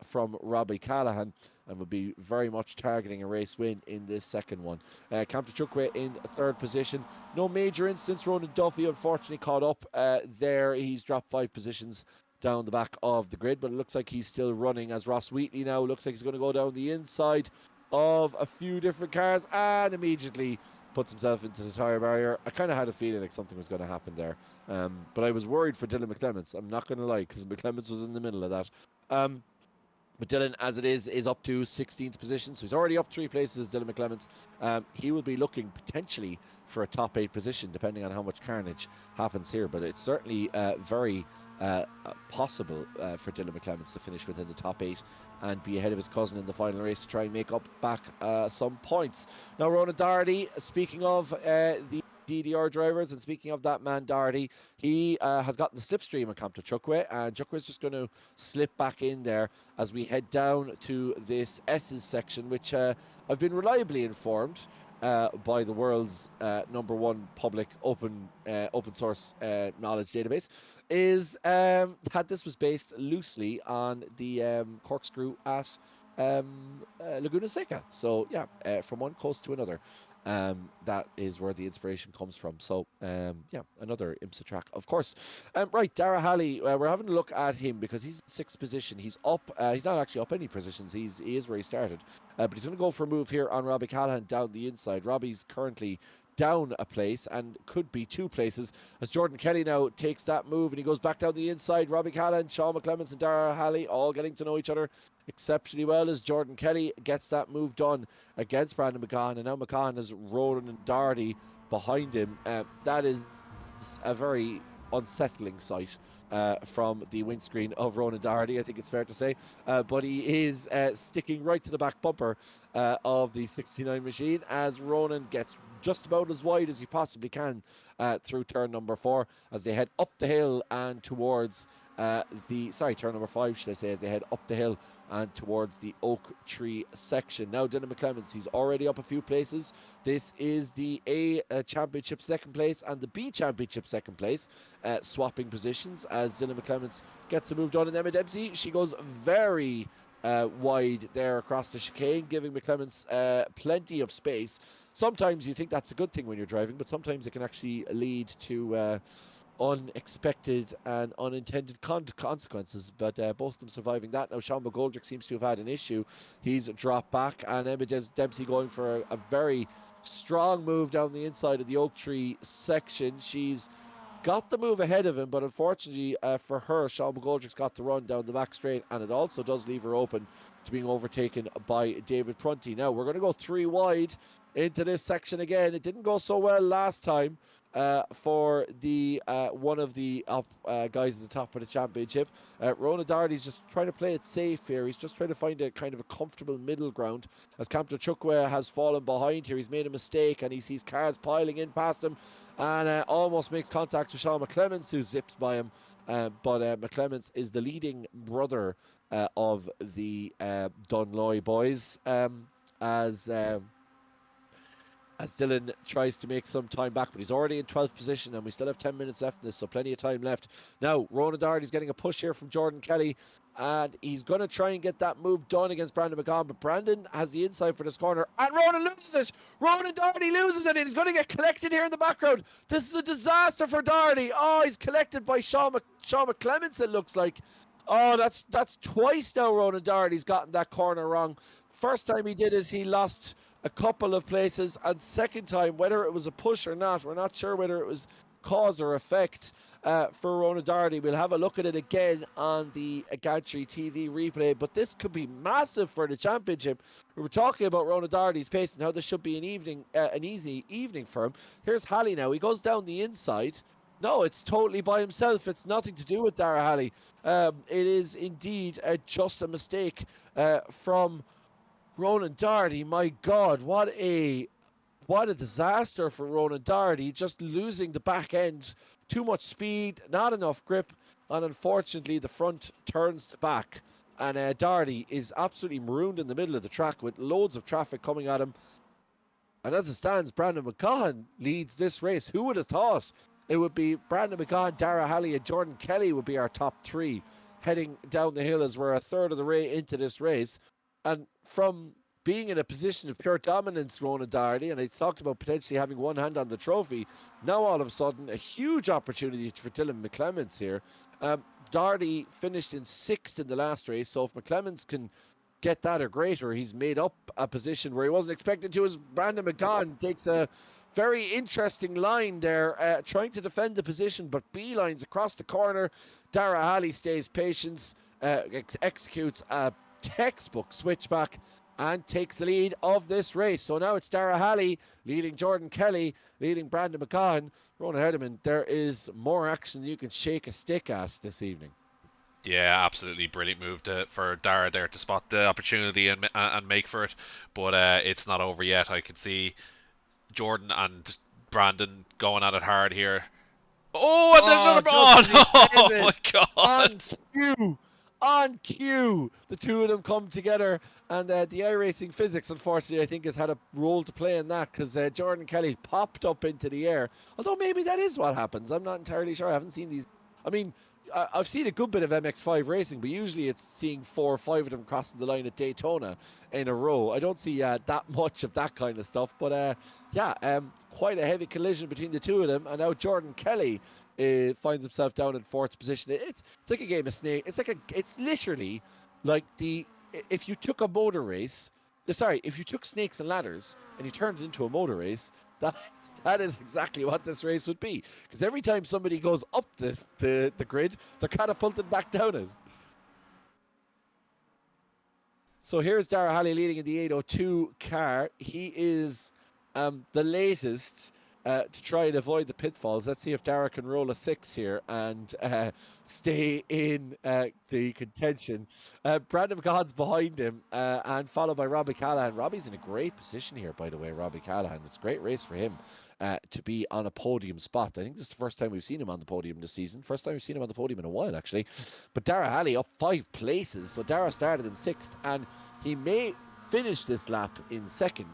from Robbie Callahan, and will be very much targeting a race win in this second one. Campto Chukwe in 3rd position. No major incidents. Ronan Duffy unfortunately caught up there. He's dropped 5 positions down the back of the grid, but it looks like he's still running, as Ross Wheatley now looks like he's going to go down the inside of a few different cars, and immediately puts himself into the tyre barrier. I kind of had a feeling like something was going to happen there. But I was worried for Dylan McClements. I'm not going to lie, because McClements was in the middle of that. But Dylan, as it is up to 16th position, so he's already up 3 places, Dylan McClements. He will be looking potentially for a top 8 position, depending on how much carnage happens here. But it's certainly very possible for Dylan McClements to finish within the top 8 and be ahead of his cousin in the final race to try and make up back some points. Now, Ronan Doherty, speaking of the DDR drivers, and speaking of that man Doherty, he has gotten the slipstream on Campto Chukwe, and Chukwe is just going to slip back in there as we head down to this S's section, which I've been reliably informed by the world's #1 public open source knowledge database, is that this was based loosely on the corkscrew at Laguna Seca. So yeah, from one coast to another. That is where the inspiration comes from. So, yeah, another IMSA track, of course. Right, Dara Halley, we're having a look at him because he's in 6th position. He's up. He's not actually up any positions. He is where he started. But he's going to go for a move here on Robbie Callahan down the inside. Robbie's currently down a place and could be 2 places as Jordan Kelly now takes that move and he goes back down the inside. Robbie Callahan, Sean McClements and Dara Halley all getting to know each other exceptionally well as Jordan Kelly gets that move done against Brandon McGahan, and now McGahan has Ronan and Doherty behind him. That is a very unsettling sight from the windscreen of Ronan Doherty, I think it's fair to say, but he is sticking right to the back bumper of the 69 machine as Ronan gets just about as wide as he possibly can through turn number 4 as they head up the hill and towards turn number 5 should I say, as they head up the hill and towards the Oak Tree section. Now Dylan McClements, he's already up a few places. This is the A Championship 2nd place and the B Championship 2nd place, swapping positions as Dylan McClements gets a move done. And Emma Dempsey, she goes very wide there across the chicane, giving McClements plenty of space. Sometimes you think that's a good thing when you're driving, but sometimes it can actually lead to unexpected and unintended consequences, but both of them surviving that. Now Sean McGoldrick seems to have had an issue. He's dropped back, and Emma Dempsey going for a very strong move down the inside of the Oak Tree section. She's got the move ahead of him, but unfortunately for her, Sean McGoldrick's got the run down the back straight, and it also does leave her open to being overtaken by David Prunty. Now we're going to go 3 wide into this section again. It didn't go so well last time for the one of the up guys at the top of the championship. Ronan Doherty's just trying to play it safe here. He's just trying to find a kind of a comfortable middle ground as Campto Chukwe has fallen behind here. He's made a mistake and he sees cars piling in past him and almost makes contact with Sean McClements, who zips by him. But McClements is the leading brother of the Dunloy boys as Dylan tries to make some time back, but he's already in 12th position and we still have 10 minutes left in this, so plenty of time left. Now, Ronan Doherty's getting a push here from Jordan Kelly, and he's going to try and get that move done against Brandon McGahan, but Brandon has the inside for this corner, and Ronan loses it! Ronan Doherty loses it, and he's going to get collected here in the background. This is a disaster for Doherty. Oh, he's collected by Sean McClements, it looks like. Oh, that's twice now Ronan Doherty's gotten that corner wrong. First time he did it, he lost a couple of places, and second time, whether it was a push or not, we're not sure whether it was cause or effect for Ronan Doherty. We'll have a look at it again on the Gantry TV replay, but this could be massive for the championship. We were talking about Ronan Doherty's pace and how this should be an easy evening for him. Here's Halley now. He goes down the inside. No, it's totally by himself. It's nothing to do with Dara Halley. It is indeed just a mistake from Ronan Doherty. My God, what a disaster for Ronan Doherty. Just losing the back end. Too much speed, not enough grip, and unfortunately the front turns to back. And Doherty is absolutely marooned in the middle of the track with loads of traffic coming at him. And as it stands, Brandon McGahan leads this race. Who would have thought it would be Brandon McGahan, Dara Halley, and Jordan Kelly would be our top 3 heading down the hill as we're a third of the way into this race. And from being in a position of pure dominance, Ronan Doherty, and it's talked about potentially having one hand on the trophy, now all of a sudden a huge opportunity for Dylan McClements here. Doherty finished in 6th in the last race, so if McClements can get that or greater, he's made up a position where he wasn't expected to, as Brandon McGahan takes a very interesting line there, trying to defend the position, but beelines across the corner. Dara Halley stays patient, executes a textbook switchback, and takes the lead of this race. So now it's Dara Halley leading Jordan Kelly, leading Brandon McCann. Ronan Hederman, there is more action than you can shake a stick at this evening. Yeah, absolutely brilliant move for Dara there to spot the opportunity and make for it. But it's not over yet. I can see Jordan and Brandon going at it hard here. Oh, and then another ball! Oh, my God! On cue, the two of them come together, and the iRacing physics, unfortunately, I think has had a role to play in that, because Jordan Kelly popped up into the air. Although maybe that is what happens. I'm not entirely sure. I haven't seen these. I mean, I've seen a good bit of MX-5 racing, but usually it's seeing 4 or 5 of them crossing the line at Daytona in a row. I don't see that much of that kind of stuff, but quite a heavy collision between the two of them, and now Jordan Kelly finds himself down in 4th position. It's like a game of snake. It's literally like if you took a motor race. If you took snakes and ladders and you turned it into a motor race, that is exactly what this race would be. Because every time somebody goes up the grid, they're catapulted back down it. So here's Dara Halley leading in the 802 car. He is the latest to try and avoid the pitfalls. Let's see if Dara can roll a 6 here and stay in the contention. Brandon McCann's behind him and followed by Robbie Callahan. Robbie's in a great position here, by the way, Robbie Callahan. It's a great race for him to be on a podium spot. I think this is the first time we've seen him on the podium this season. First time we've seen him on the podium in a while, actually. But Dara Halley up 5 places. So Dara started in 6th, and he may finish this lap in 2nd,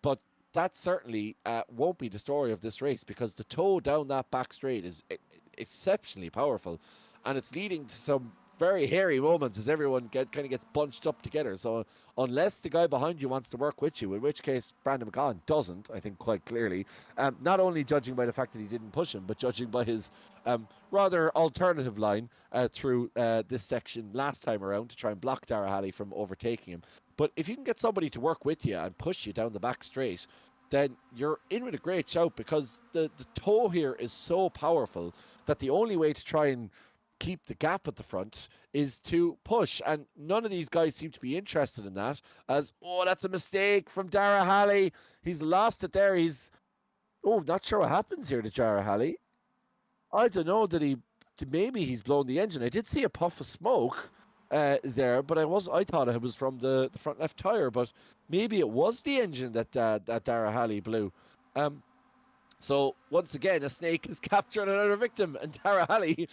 but that certainly won't be the story of this race, because the tow down that back straight is exceptionally powerful, and it's leading to some very hairy moments as everyone kind of gets bunched up together. So unless the guy behind you wants to work with you, in which case Brandon McCann doesn't, I think, quite clearly, not only judging by the fact that he didn't push him, but judging by his rather alternative line through this section last time around to try and block Dara Halley from overtaking him. But if you can get somebody to work with you and push you down the back straight, then you're in with a great shout, because the tow here is so powerful that the only way to try and keep the gap at the front is to push. And none of these guys seem to be interested in that, as, that's a mistake from Dara Halley. He's lost it there. Not sure what happens here to Dara Halley. I don't know, maybe he's blown the engine. I did see a puff of smoke there, but I thought it was from the front left tire, but maybe it was the engine that Dara Halley blew. So once again, a snake is captured another victim, and Dara Halley,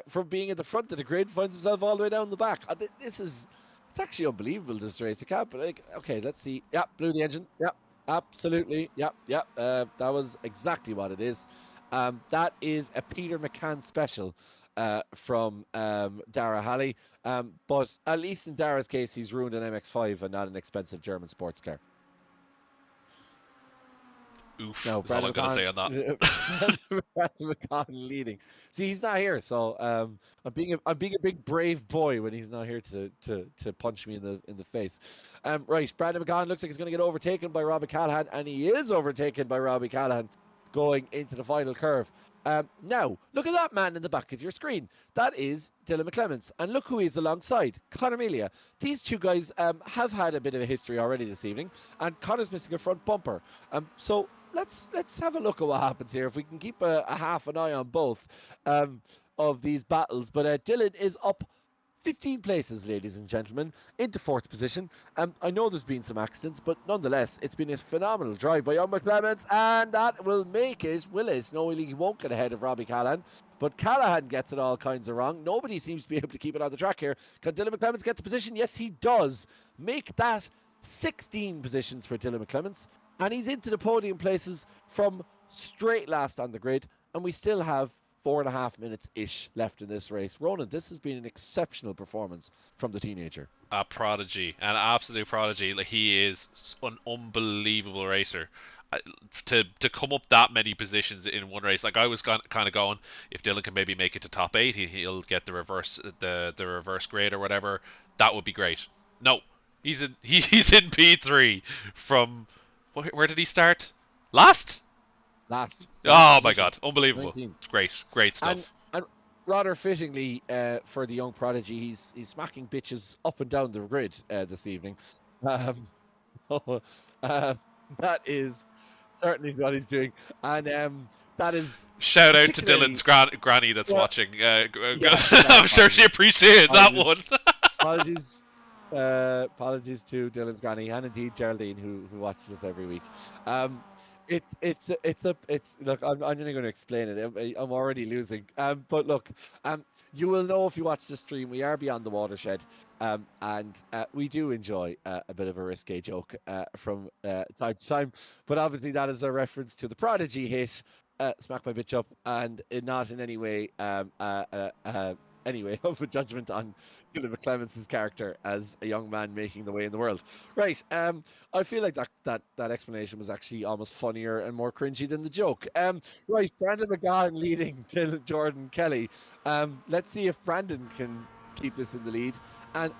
from being at the front of the grid, finds himself all the way down the back. It's actually unbelievable, this race. I can't, but okay, let's see. Yeah, blew the engine. Yeah, absolutely. Yeah. That was exactly what it is. That is a Peter McCann special from Dara Halley. But at least in Dara's case, he's ruined an MX-5 and not an expensive German sports car. Oof, that's all I'm going to say on that. Brandon McCann leading. See, he's not here, so I'm being a big brave boy when he's not here to punch me in the face. Right, Brandon McCann looks like he's going to get overtaken by Robbie Callahan, and he is overtaken by Robbie Callahan going into the final curve. Now, look at that man in the back of your screen. That is Dylan McClements. And look who he's alongside, Conor Melia. These two guys have had a bit of a history already this evening, and Conor's missing a front bumper. So let's have a look at what happens here. If we can keep a half an eye on both of these battles. But Dylan is up 15 places, ladies and gentlemen, into 4th position. I know there's been some accidents, but nonetheless, it's been a phenomenal drive by young McClements, and that will make it, will it? No, he won't get ahead of Robbie Callahan, but Callahan gets it all kinds of wrong. Nobody seems to be able to keep it on the track here. Can Dylan McClements get the position? Yes, he does. Make that 16 positions for Dylan McClements, and he's into the podium places from straight last on the grid, and we still have 4.5 minutes-ish left in this race. Ronan, this has been an exceptional performance from the teenager. A prodigy, an absolute prodigy. Like, he is an unbelievable racer. To come up that many positions in one race, like, I was kind of going, if Dylan can maybe make it to top 8, he'll get the reverse grade or whatever. That would be great. No, he's in P3 from where did he start? Last? last Oh my position, God, unbelievable! 19. Great And stuff. rather fittingly for the young prodigy, he's smacking bitches up and down the grid this evening. Um, so, uh, that is certainly what he's doing, and that is Shout out to particularly Dylan's granny that's well. watching. Yeah, I'm sure she appreciated that apologies, one. apologies, apologies to Dylan's granny and indeed Geraldine who watches us every week. Um, it's look. I'm only going to explain it. I'm already losing. But look, you will know if you watch the stream. We are beyond the watershed. And we do enjoy a bit of a risque joke from time to time, but obviously that is a reference to the Prodigy hit, "Smack My Bitch Up," and not in any way anyway of a judgment on Gillian McClements' character as a young man making the way in the world. Right. I feel like that explanation was actually almost funnier and more cringy than the joke. Right. Brandon McGahan leading to Jordan Kelly. Let's see if Brandon can keep this in the lead. And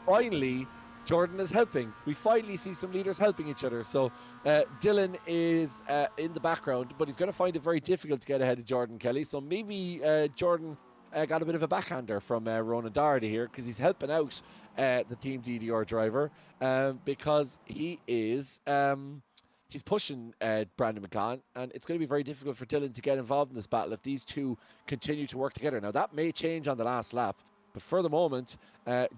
finally, Jordan is helping. We finally see some leaders helping each other. So Dylan is in the background, but he's going to find it very difficult to get ahead of Jordan Kelly. So maybe Jordan got a bit of a backhander from Ronan Doherty here because he's helping out the Team DDR driver because he is he's pushing Brandon McCann, and it's going to be very difficult for Dylan to get involved in this battle if these two continue to work together. Now that may change on the last lap, but for the moment, I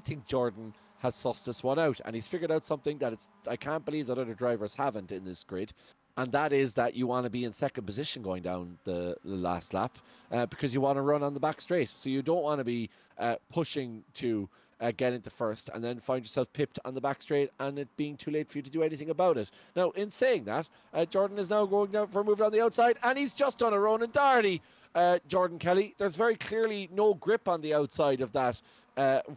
think Jordan has sussed this one out, and he's figured out something that I can't believe that other drivers haven't in this grid, and that is that you want to be in second position going down the last lap because you want to run on the back straight. So you don't want to be pushing to get into first and then find yourself pipped on the back straight and it being too late for you to do anything about it. Now, in saying that, Jordan is now going down for a move on the outside, and he's just done a Ronan Doherty. Jordan Kelly, there's very clearly no grip on the outside of that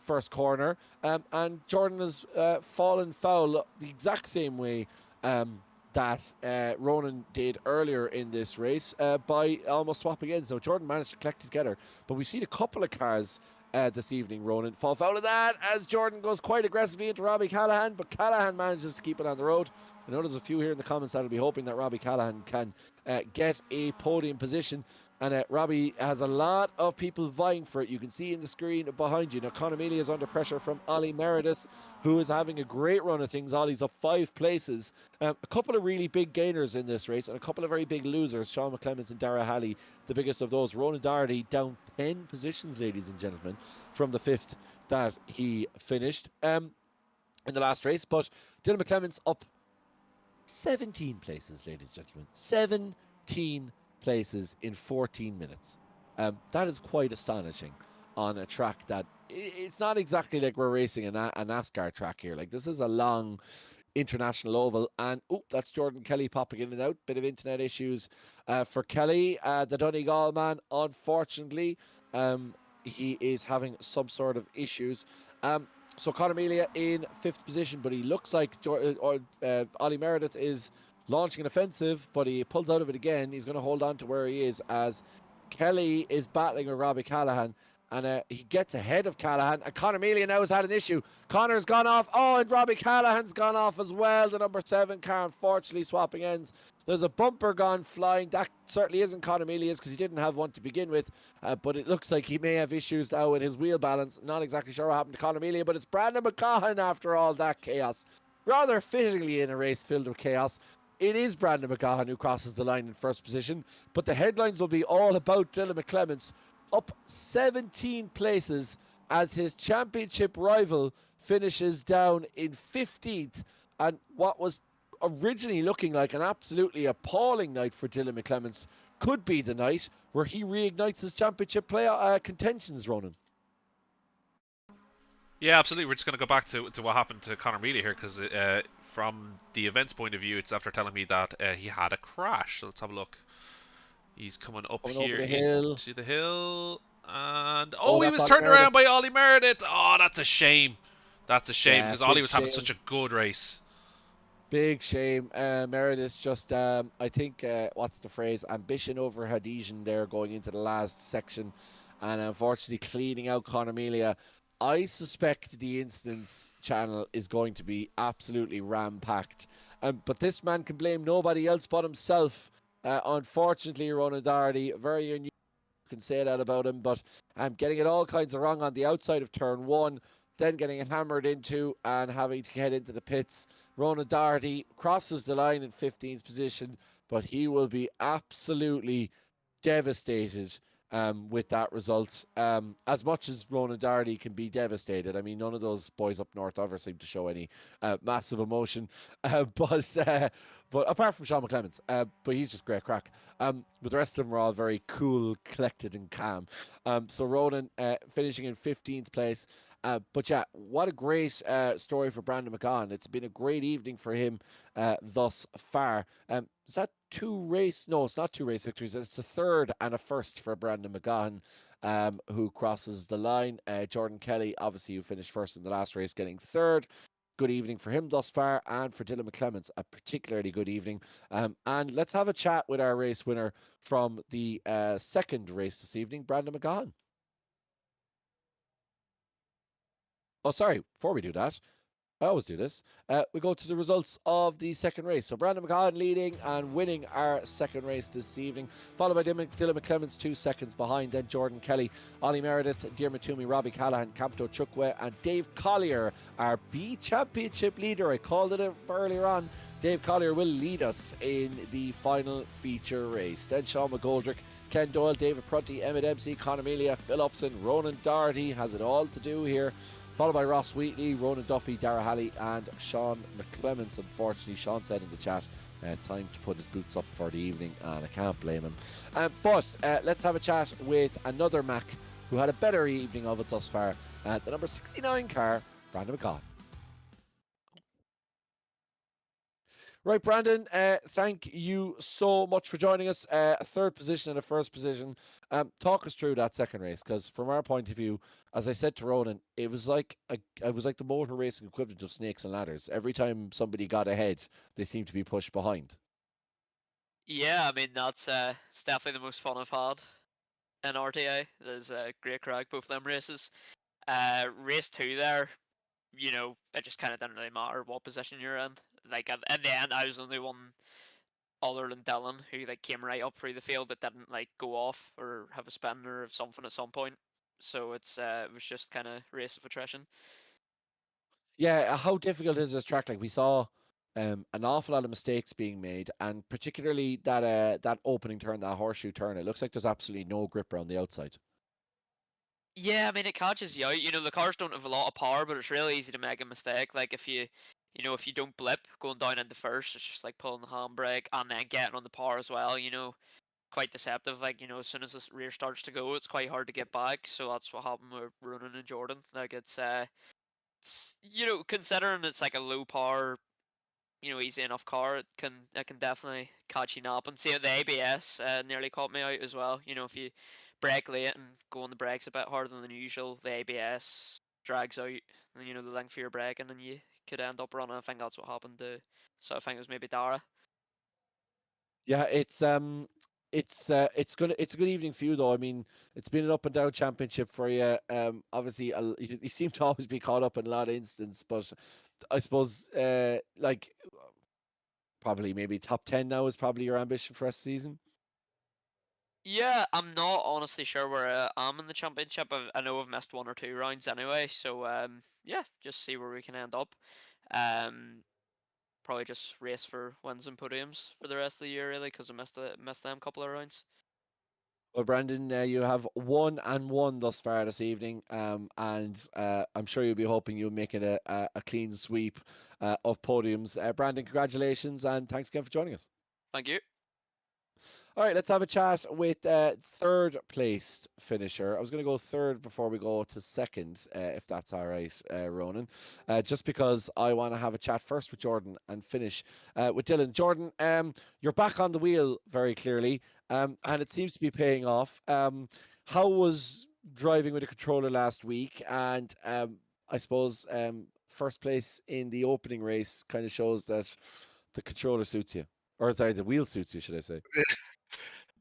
first corner, and Jordan has fallen foul the exact same way that Ronan did earlier in this race by almost swapping in. So Jordan managed to collect it together, but we've seen a couple of cars this evening, Ronan, fall foul of that as Jordan goes quite aggressively into Robbie Callahan, but Callahan manages to keep it on the road. I know there's a few here in the comments that'll be hoping that Robbie Callahan can get a podium position. And Robbie has a lot of people vying for it. You can see in the screen behind you. Now, Conor Mealy is under pressure from Ollie Meredith, who is having a great run of things. Ollie's up 5 places. A couple of really big gainers in this race and a couple of very big losers. Sean McClements and Dara Halley, the biggest of those. Ronan Doherty down 10 positions, ladies and gentlemen, from the 5th that he finished in the last race. But Dylan McClements up 17 places, ladies and gentlemen. 17 places in 14 minutes. That is quite astonishing on a track that it's not exactly like we're racing a NASCAR track here. Like, this is a long international oval, and that's Jordan Kelly popping in and out. Bit of internet issues for Kelly, the Donegal man. Unfortunately, he is having some sort of issues. So Conor Mealy in 5th position, but he looks like Ollie Meredith is launching an offensive, but he pulls out of it again. He's going to hold on to where he is as Kelly is battling with Robbie Callahan, and he gets ahead of Callahan, and Conor Mealy now has had an issue. Conor's gone off. Oh, and Robbie Callahan's gone off as well. The number 7 car, unfortunately, swapping ends. There's a bumper gone flying. That certainly isn't Conor Mealy's because he didn't have one to begin with, but it looks like he may have issues now with his wheel balance. Not exactly sure what happened to Conor Mealy, but it's Brandon McCahan after all that chaos. Rather fittingly in a race filled with chaos, it is Brandon McGahan who crosses the line in 1st position, but the headlines will be all about Dylan McClements, up 17 places as his championship rival finishes down in 15th, and what was originally looking like an absolutely appalling night for Dylan McClements could be the night where he reignites his championship contentions, Ronan. Yeah, absolutely. We're just going to go back to what happened to Conor Mealy here because from the events point of view, it's after telling me that he had a crash. So let's have a look. He's coming up here into the hill, and he was turned around by Ollie Meredith. Oh, that's a shame. That's a shame because Ollie was having such a good race. Big shame. Meredith just, I think, what's the phrase? Ambition over adhesion there going into the last section, and unfortunately cleaning out Conor Mealy. I suspect the incidents channel is going to be absolutely ram-packed. But this man can blame nobody else but himself Unfortunately, Ronan Doherty, very unusual. Can say that about him, but getting it all kinds of wrong on the outside of turn one, then getting hammered into and having to head into the pits. Ronan Doherty crosses the line in 15th position, but he will be absolutely devastated with that result. As much as Ronan Doherty can be devastated, I mean, none of those boys up north ever seem to show any massive emotion. But apart from Sean McClemens, but he's just great crack. But the rest of them are all very cool, collected, and calm. So Ronan finishing in 15th place. But yeah, what a great story for Brandon McGahan. It's been a great evening for him thus far. Is that two race? No, it's not two race victories. It's a third and a first for Brandon McGahan, who crosses the line. Jordan Kelly, obviously, who finished first in the last race, getting third. Good evening for him thus far, and for Dylan McClements, a particularly good evening. And let's have a chat with our race winner from the second race this evening, Brandon McGahan. Oh, sorry, before we do that, I always do this. We go to the results of the second race. So Brandon McGahan leading and winning our second race this evening, followed by Dylan McClements 2 seconds behind. Then Jordan Kelly, Ollie Meredith, Diarmuid Toomey, Robbie Callahan, Campto Chukwe, and Dave Collier, our B Championship leader. I called it earlier on. Dave Collier will lead us in the final feature race. Then Sean McGoldrick, Ken Doyle, David Prunty, Emmett Dempsey, Conor Melia, Phil Upson, Ronan Doherty has it all to do here. Followed by Ross Wheatley, Ronan Duffy, Dara Halley, and Sean McClements. Unfortunately, Sean said in the chat, time to put his boots up for the evening, and I can't blame him. But let's have a chat with another Mac who had a better evening of it thus far. The number 69 car, Brandon McGahan. Right, Brandon, thank you so much for joining us. A third position and a first position. Talk us through that second race, because from our point of view, as I said to Ronan, it was like the motor racing equivalent of snakes and ladders. Every time somebody got ahead, they seemed to be pushed behind. Yeah, I mean that's it's definitely the most fun I've had in RTA. There's a great crack both them races. Race two there, it just kind of didn't really matter what position you're in. Like at the end, I was the only one other than Dylan who like came right up through the field that didn't like go off or have a spin or something at some point. So it was just kind of race of attrition. Yeah, how difficult is this track? Like we saw an awful lot of mistakes being made, and particularly that opening turn, that horseshoe turn. It looks like there's absolutely no grip around the outside. Yeah, I mean it catches you out. The cars don't have a lot of power, but it's really easy to make a mistake. Like if you don't blip going down into first, it's just like pulling the handbrake and then getting on the power as well. Quite deceptive. Like as soon as the rear starts to go, it's quite hard to get back. So that's what happened with Ronan and Jordan. Like it's considering it's like a low power, easy enough car, it can definitely catch you napping. See, the ABS nearly caught me out as well. If you brake late and go on the brakes a bit harder than usual, the ABS drags out, and the length of your braking, and you could end up running. I think that's what happened to. So I think it was maybe Dara. Yeah, it's a good evening for you though. I mean, it's been an up and down championship for you. Obviously, you seem to always be caught up in a lot of instances, but I suppose like probably maybe top 10 now is probably your ambition for this season. Yeah, I'm not honestly sure where I am in the championship. I know I've missed one or two rounds anyway, so yeah, just see where we can end up. Um, Probably just race for wins and podiums for the rest of the year, really, because I missed them couple of rounds. Well, Brandon, you have 1-1 thus far this evening, and I'm sure you'll be hoping you'll make it a clean sweep of podiums. Brandon, congratulations, and thanks again for joining us. Thank you. All right, let's have a chat with third placed finisher. I was going to go third before we go to second, if that's all right, Ronan. Just because I want to have a chat first with Jordan and finish with Dylan. Jordan, you're back on the wheel very clearly, and it seems to be paying off. How was driving with a controller last week? And I suppose first place in the opening race kind of shows that the controller suits you. Or sorry, the wheel suits you, should I say.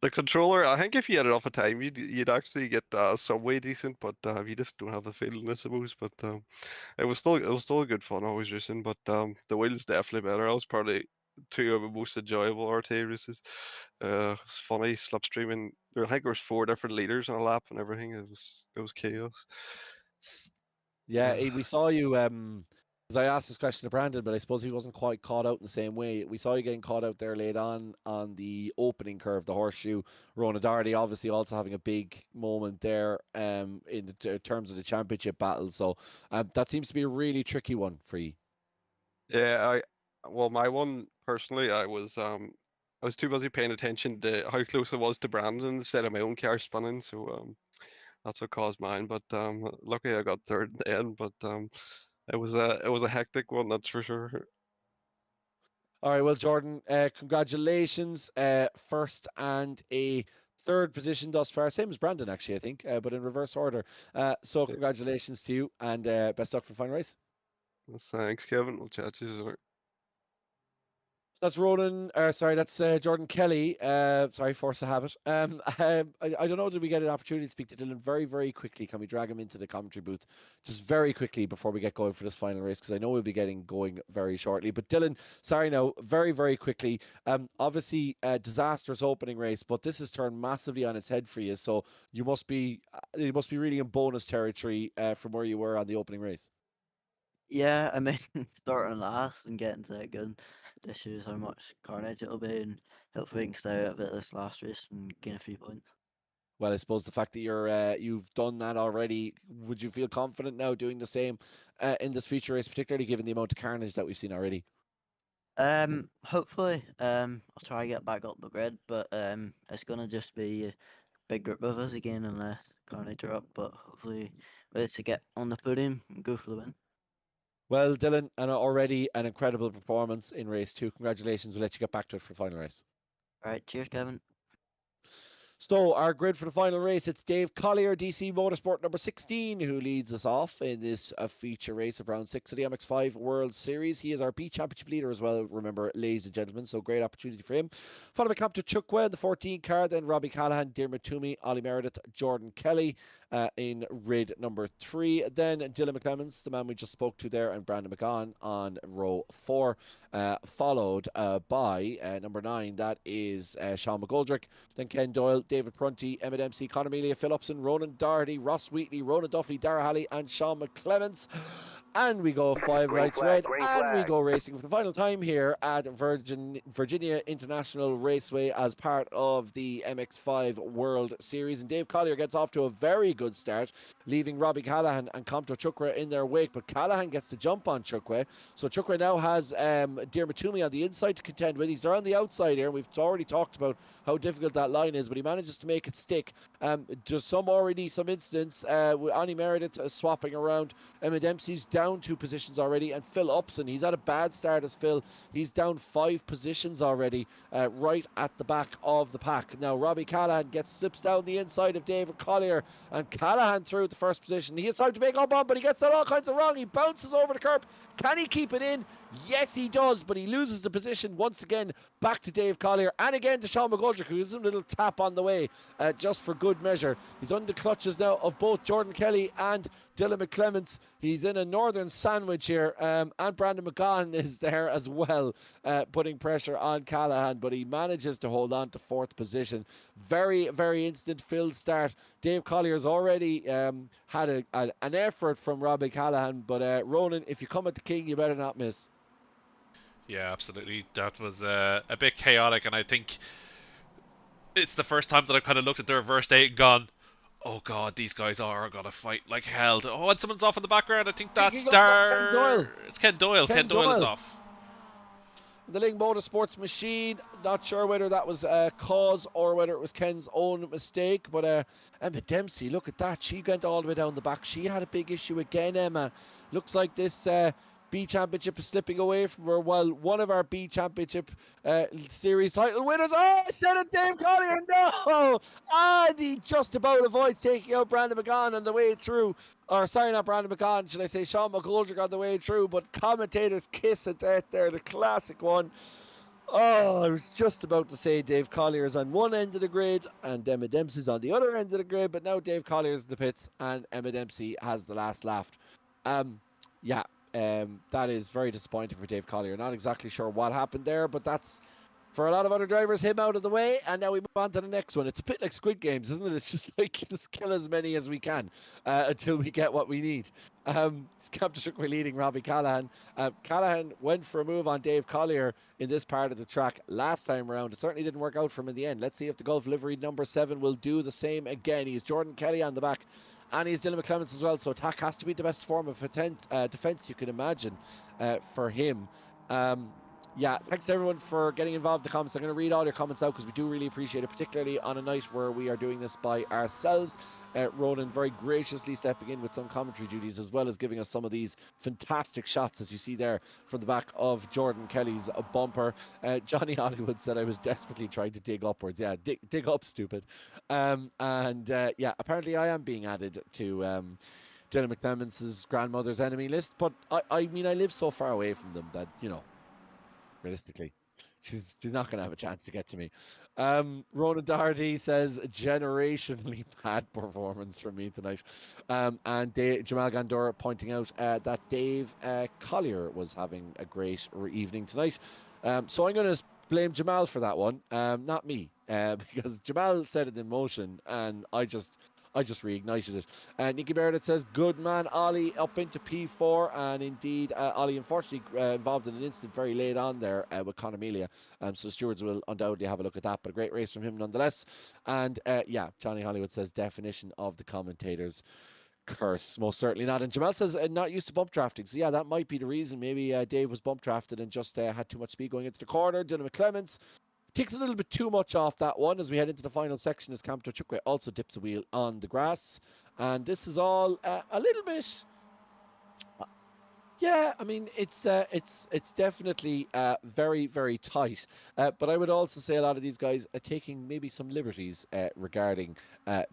The controller, I think if you had enough of time, you'd actually get some way decent, but you just don't have the feeling, I suppose. But it was still good fun always racing. But the wheel's definitely better. I was probably two of the most enjoyable RTA races. It's funny slipstreaming. I think there was 4 different leaders on a lap and everything. It was chaos. Yeah, Uh, we saw you. Because I asked this question to Brandon, but I suppose he wasn't quite caught out in the same way. We saw you getting caught out there late on the opening curve, the horseshoe. Ronan Darty obviously also having a big moment there in terms of the championship battle. So that seems to be a really tricky one for you. yeah, well, my one personally, I was too busy paying attention to how close I was to Brandon instead of my own car spinning. So that's what caused mine. But luckily I got third in the end. But it was a hectic one, that's for sure. All right, well, Jordan, congratulations. First and a third position thus far. Same as Brandon, actually, I think, but in reverse order. So Yeah. congratulations to you, and best luck for the final race. Thanks, Kevin. We'll chat to you soon. That's Ronan, sorry, that's Jordan Kelly. Sorry, force of habit. I don't know, did we get an opportunity to speak to Dylan very, very quickly? Can we drag him into the commentary booth just very quickly before we get going for this final race? Because I know we'll be getting going very shortly. But Dylan, sorry now, very, very quickly. Obviously, a disastrous opening race, but this has turned massively on its head for you. So you must be really in bonus territory from where you were on the opening race. Yeah, I mean, starting last and getting to that good, this shows how much carnage it'll be, and hopefully we can stay out of it this last race and gain a few points. Well, I suppose the fact that you've done that already, would you feel confident now doing the same in this future race, particularly given the amount of carnage that we've seen already? Hopefully, I'll try to get back up the grid, but it's gonna just be a big group of us again unless carnage are up. But hopefully, we're to get on the podium and go for the win. Well, Dylan, and already an incredible performance in race 2. Congratulations. We'll let you get back to it for the final race. All right, cheers, Kevin. So our grid for the final race, it's Dave Collier, DC Motorsport number 16, who leads us off in this feature race of round 6 of the MX-5 World Series. He is our B Championship leader as well, remember, ladies and gentlemen, so great opportunity for him. Followed by Compton Chukwa, the 14 car, then Robbie Callahan, Dermot Toomey, Ollie Meredith, Jordan Kelly in grid number 3. Then Dylan McClemens, the man we just spoke to there, and Brandon McGahan on row 4. Followed by number 9, that is Sean McGoldrick, then Ken Doyle, David Prunty, Emmett Dempsey, Conor Amelia Phillipson, Ronan Doherty, Ross Wheatley, Ronan Duffy, Dara Halley, and Sean McClemens. And we go 5 lights red, and we go racing for the final time here at Virginia International Raceway as part of the MX-5 World Series. And Dave Collier gets off to a very good start, leaving Robbie Callahan and Compton Chukwa in their wake. But Callahan gets the jump on Chukwa. So Chukwa now has Dermot Toomey on the inside to contend with. He's there on the outside here. We've already talked about how difficult that line is, but he manages to make it stick. There's some incidents with Annie Meredith swapping around. Emma Dempsey's down 2 positions already, and Phil Upson, he's had a bad start as Phil. He's down 5 positions already, right at the back of the pack. Now Robbie Callahan slips down the inside of David Collier, and Callahan through the first position. He has time to make up on, but he gets that all kinds of wrong. He bounces over the curb. Can he keep it in? Yes, he does, but he loses the position once again back to Dave Collier, and again to Sean McGoldrick, who gives him a little tap on the way, just for good measure. He's under the clutches now of both Jordan Kelly and Dylan McClemens. He's in a northern sandwich here, and Brandon McGahan is there as well, putting pressure on Callahan, but he manages to hold on to 4th position. Very, very instant fill start. Dave Collier's already had an effort from Robbie Callahan, but Ronan, if you come at the king, you better not miss. Yeah, absolutely. That was a bit chaotic, and I think it's the first time that I've kind of looked at the reverse date and gone, oh god, these guys are gonna fight like hell. Oh, and someone's off in the background. I think that's Ken Doyle. It's Ken Doyle. Ken Doyle is off. The Ling Motorsports machine, not sure whether that was cause or whether it was Ken's own mistake, but Emma Dempsey, look at that. She went all the way down the back. She had a big issue again, Emma. Looks like this B Championship is slipping away from her, while one of our B Championship series title winners, oh, I said it, Dave Collier, no! And he just about avoids taking out Brandon McGahan on the way through. Or sorry, not Brandon McGahan, should I say Sean McGoldrick on the way through, but commentators kiss at that there, the classic one. Oh, I was just about to say Dave Collier's on one end of the grid and Emma Dempsey's on the other end of the grid, but now Dave Collier's in the pits and Emma Dempsey has the last laugh. Yeah, that is very disappointing for Dave Collier. Not exactly sure what happened there, but that's, for a lot of other drivers, him out of the way, and now we move on to the next one. It's a bit like Squid Games, isn't it? It's just like, just kill as many as we can until we get what we need. Captain Shookway leading Robbie Callahan. Callahan went for a move on Dave Collier in this part of the track last time around. It certainly didn't work out for him in the end. Let's see if the Gulf livery number 7 will do the same again. He's Jordan Kelly on the back, and he's Dylan McClements as well, so attack has to be the best form of defence you can imagine for him. Yeah, thanks to everyone for getting involved in the comments. I'm going to read all your comments out because we do really appreciate it, particularly on a night where we are doing this by ourselves. Ronan very graciously stepping in with some commentary duties, as well as giving us some of these fantastic shots, as you see there from the back of Jordan Kelly's bumper. Johnny Hollywood said I was desperately trying to dig upwards. Yeah, dig up, stupid. Yeah, apparently I am being added to Dylan McClements' grandmother's enemy list, but I mean, I live so far away from them that, you know, realistically, she's not going to have a chance to get to me. Ronan Doherty says, generationally bad performance from me tonight. And Jamal Gandor pointing out that Dave Collier was having a great evening tonight. So I'm going to blame Jamal for that one, not me, because Jamal set it in motion and I just reignited it. Nicky Barrett says, good man, Ollie up into P4. And indeed, Ollie unfortunately involved in an incident very late on there with Conor Melia. So the stewards will undoubtedly have a look at that. But a great race from him nonetheless. And yeah, Johnny Hollywood says, definition of the commentator's curse. Most certainly not. And Jamal says, not used to bump drafting. So yeah, that might be the reason. Maybe Dave was bump drafted and just had too much speed going into the corner. Dylan McClements takes a little bit too much off that one as we head into the final section, as Captain Shookway also dips a wheel on the grass. And this is all a little bit... yeah, I mean, it's definitely very, very tight. But I would also say a lot of these guys are taking maybe some liberties regarding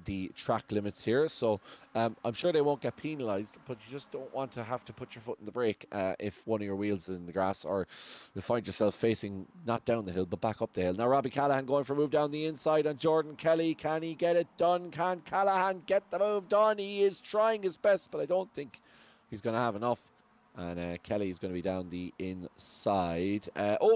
the track limits here. So I'm sure they won't get penalised, but you just don't want to have to put your foot in the brake if one of your wheels is in the grass, or you'll find yourself facing not down the hill, but back up the hill. Now, Robbie Callahan going for a move down the inside on Jordan Kelly. Can he get it done? Can Callahan get the move done? He is trying his best, but I don't think he's going to have enough. And Kelly's going to be down the inside.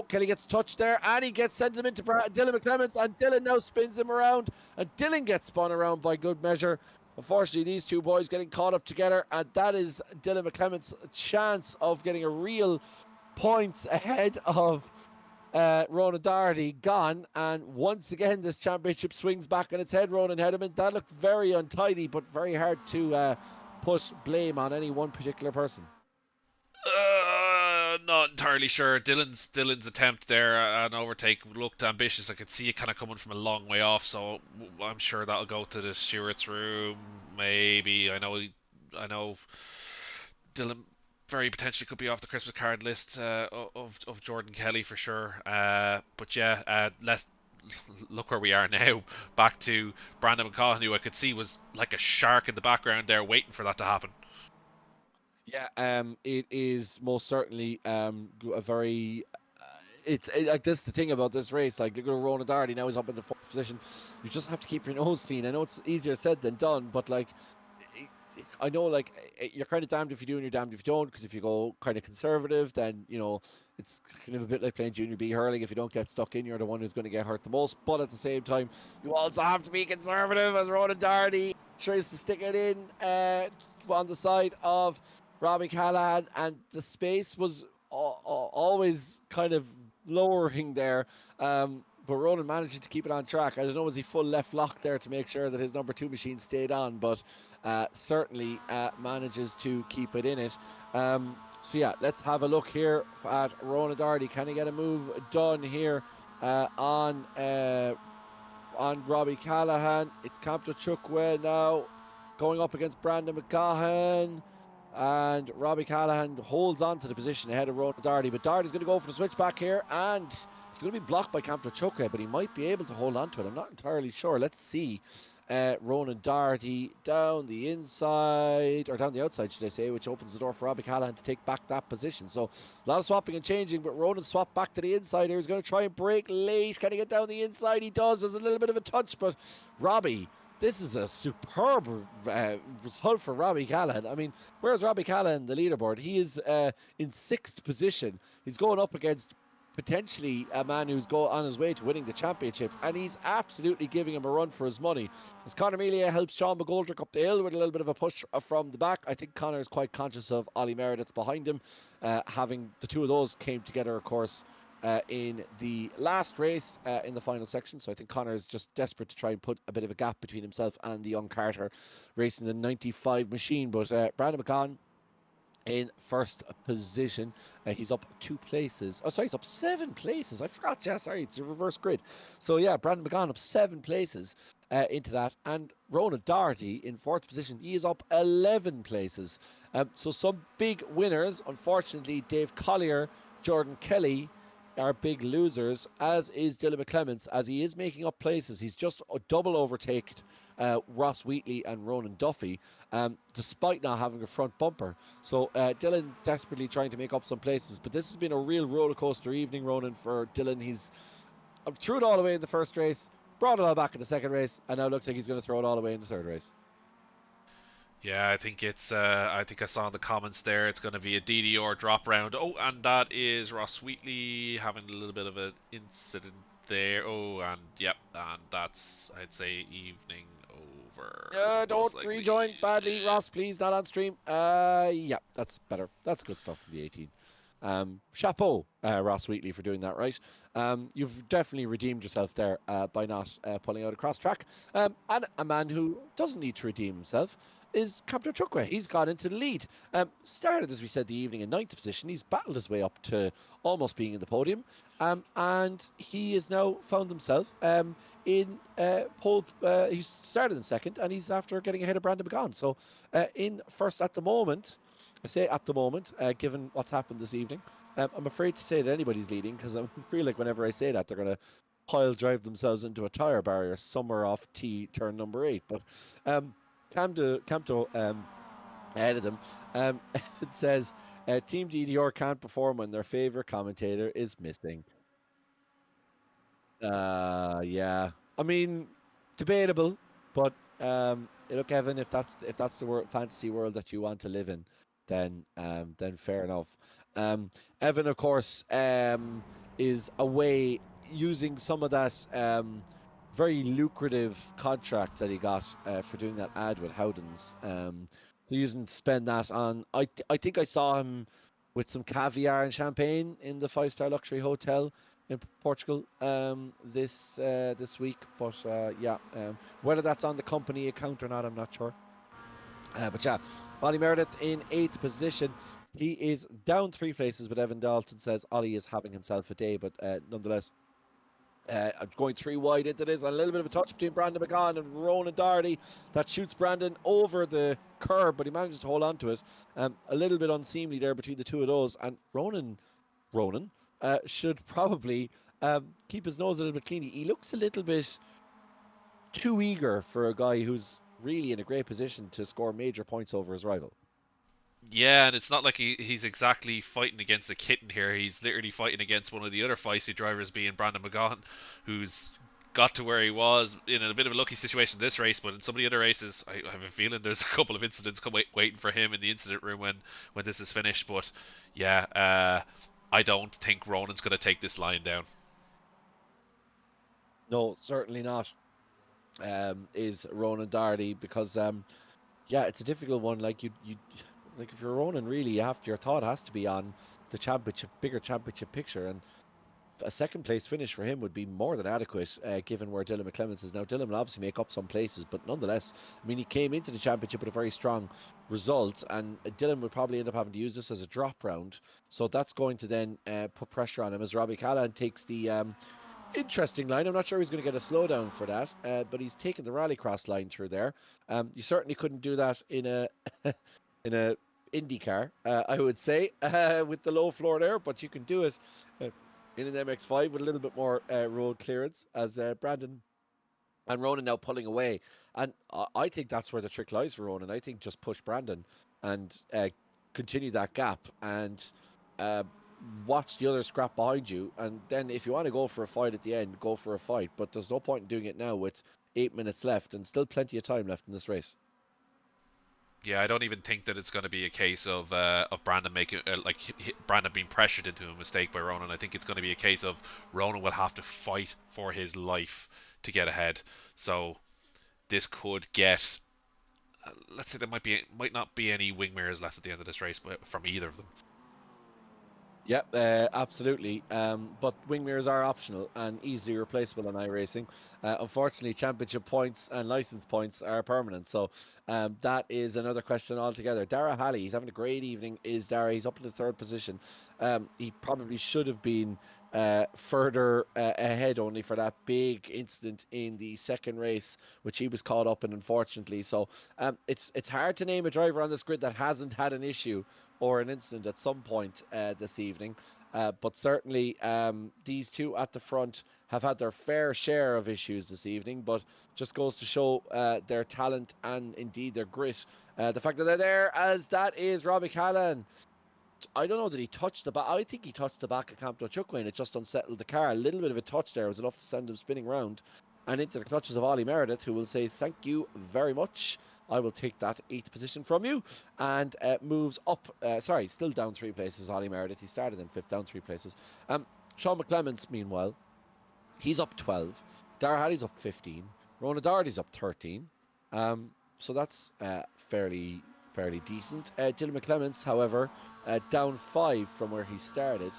Kelly gets touched there, and he gets sent him into Dylan McClements, and Dylan now spins him around, and Dylan gets spun around by good measure. Unfortunately, these two boys getting caught up together, and that is Dylan McClements' chance of getting a real points ahead of Ronan Doherty gone. And once again, this championship swings back on its head. Ronan Hederman, that looked very untidy, but very hard to put blame on any one particular person. Not entirely sure. Dylan's attempt there an overtake looked ambitious. I could see it kind of coming from a long way off, so I'm sure that'll go to the stewards' room. Maybe I know Dylan very potentially could be off the Christmas card list of Jordan Kelly for sure. But yeah, let's look where we are now. Back to Brandon McCaughan, who I could see was like a shark in the background there, waiting for that to happen. Yeah, it is most certainly a very... like this is the thing about this race. Like, look at Ronan Doherty, now he's up in the 4th position. You just have to keep your nose clean. I know it's easier said than done, but like, I know, like, you're kind of damned if you do and you're damned if you don't, because if you go kind of conservative, then, you know, it's kind of a bit like playing Junior B hurling. If you don't get stuck in, you're the one who's going to get hurt the most. But at the same time, you also have to be conservative, as Ronan Doherty tries to stick it in on the side of Robbie Callahan, and the space was always kind of lowering there, but Ronan managed to keep it on track. I don't know, was he full left lock there to make sure that his number 2 machine stayed on, but certainly manages to keep it in it. So yeah, let's have a look here at Ronan Doherty. Can he get a move done here on Robbie Callahan? It's Captain Shookway now going up against Brandon McCaughan. And Robbie Callahan holds on to the position ahead of Ronan Doherty. But Doherty's going to go for the switchback here. And it's going to be blocked by Captain Shookway, but he might be able to hold on to it. I'm not entirely sure. Let's see. Ronan Doherty down the inside, or down the outside, should I say, which opens the door for Robbie Callahan to take back that position. So a lot of swapping and changing, but Ronan swapped back to the inside here. He's going to try and break late. Can he get down the inside? He does. There's a little bit of a touch, but Robbie this is a superb result for Robbie Callahan. I mean, where's Robbie Callahan, the leaderboard? He is in 6th position. He's going up against potentially a man who's on his way to winning the championship, and he's absolutely giving him a run for his money. As Conor Melia helps Sean McGoldrick up the hill with a little bit of a push from the back, I think Conor is quite conscious of Ollie Meredith behind him. Having the two of those came together, of course, in the last race in the final section. So I think Conor is just desperate to try and put a bit of a gap between himself and the young Carter racing the 95 machine. But Brandon McCann in 1st position. He's up 2 places. Oh, sorry, he's up 7 places. I forgot. Yeah, sorry, it's a reverse grid. So yeah, Brandon McCann up 7 places into that. And Ronan Doherty in 4th position. He is up 11 places. So some big winners. Unfortunately, Dave Collier, Jordan Kelly are big losers, as is Dylan McClements, as he is making up places. He's just double overtaken Ross Wheatley and Ronan Duffy, despite not having a front bumper. So Dylan desperately trying to make up some places, but this has been a real roller coaster evening, Ronan, for Dylan. He's threw it all away in the first race, brought it all back in the second race, and now looks like he's going to throw it all away in the third race. Yeah, I think it's. I think I saw in the comments there it's going to be a DDR drop round. Oh, and that is Ross Wheatley having a little bit of an incident there. Oh, and yep, and that's, I'd say, evening over. Don't rejoin badly, Ross, please, not on stream. Yeah, that's better. That's good stuff from the 18. Chapeau, Ross Wheatley, for doing that right. You've definitely redeemed yourself there by not pulling out across track. And a man who doesn't need to redeem himself is Captain Chukwe. He's got into the lead. Started, as we said, the evening in 9th position. He's battled his way up to almost being in the podium. And he has now found himself in pole. He started in 2nd, and he's after getting ahead of Brandon McGann. So in 1st at the moment. I say at the moment, given what's happened this evening. I'm afraid to say that anybody's leading, because I feel like whenever I say that, they're going to pile drive themselves into a tyre barrier somewhere off T turn number 8. But Camto ahead of them. It says, Team DDR can't perform when their favourite commentator is missing. Yeah. I mean, debatable, but look, Evan, if that's the fantasy world that you want to live in, then fair enough. Evan, of course, is away using some of that very lucrative contract that he got for doing that ad with Howdens. So using to spend that on, I think I saw him with some caviar and champagne in the 5-star luxury hotel in Portugal this week. But yeah, whether that's on the company account or not, I'm not sure. But yeah, Ollie Meredith in 8th position. He is down 3 places, but Evan Dalton says Ollie is having himself a day. But nonetheless, going 3 wide into this, and a little bit of a touch between Brandon McCann and Ronan Doherty that shoots Brandon over the curb, but he manages to hold on to it. A little bit unseemly there between the two of those, and Ronan should probably keep his nose a little bit clean. He looks a little bit too eager for a guy who's really in a great position to score major points over his rival. Yeah, and it's not like he's exactly fighting against a kitten here. He's literally fighting against one of the other feisty drivers, being Brandon McGann, who's got to where he was in a bit of a lucky situation this race, but in some of the other races, I have a feeling there's a couple of incidents waiting for him in the incident room when this is finished. But yeah, I don't think Ronan's going to take this line down. No, certainly not. Is Ronan Doherty, because yeah, it's a difficult one. Like like if you're Ronan, really, your thought has to be on the bigger championship picture, and a 2nd place finish for him would be more than adequate, given where Dylan McClements is now. Dylan will obviously make up some places, but nonetheless, I mean, he came into the championship with a very strong result, and Dylan would probably end up having to use this as a drop round. So that's going to then put pressure on him as Robbie Callahan takes the interesting line. I'm not sure he's going to get a slowdown for that, but he's taken the rallycross line through there. You certainly couldn't do that in a in a IndyCar, I would say, with the low floor there, but you can do it in an MX-5 with a little bit more road clearance, as Brandon and Ronan now pulling away. And I think that's where the trick lies for Ronan. I think just push Brandon and continue that gap, and watch the other scrap behind you. And then if you want to go for a fight at the end, go for a fight. But there's no point in doing it now with 8 minutes left, and still plenty of time left in this race. Yeah, I don't even think that it's going to be a case of Brandon making Brandon being pressured into a mistake by Ronan. I think it's going to be a case of Ronan will have to fight for his life to get ahead. So this could get, let's say there might not be any wing mirrors left at the end of this race from either of them. Yep, absolutely. But wing mirrors are optional and easily replaceable on iRacing. Unfortunately, championship points and license points are permanent. So that is another question altogether. Dara Halley, he's having a great evening. Is Dara? He's up in the 3rd position. He probably should have been further ahead, only for that big incident in the 2nd race, which he was caught up in, unfortunately. So it's hard to name a driver on this grid that hasn't had an issue or an incident at some point this evening. But certainly these two at the front have had their fair share of issues this evening, but just goes to show their talent and indeed their grit. The fact that they're there, as that is Robbie Callan. I don't know, did he touch the back? I think he touched the back of Campo Chukwe and it just unsettled the car. A little bit of a touch there was enough to send him spinning round and into the clutches of Ollie Meredith, who will say thank you very much. I will take that 8th position from you, and moves up. Sorry, still down 3 places. Ollie Meredith. He started in 5th, down 3 places. Sean McClements, meanwhile, he's up 12. Dara Halley's up 15. Ronan Doherty's up 13. So that's fairly decent. Dylan McClements, however, down 5 from where he started.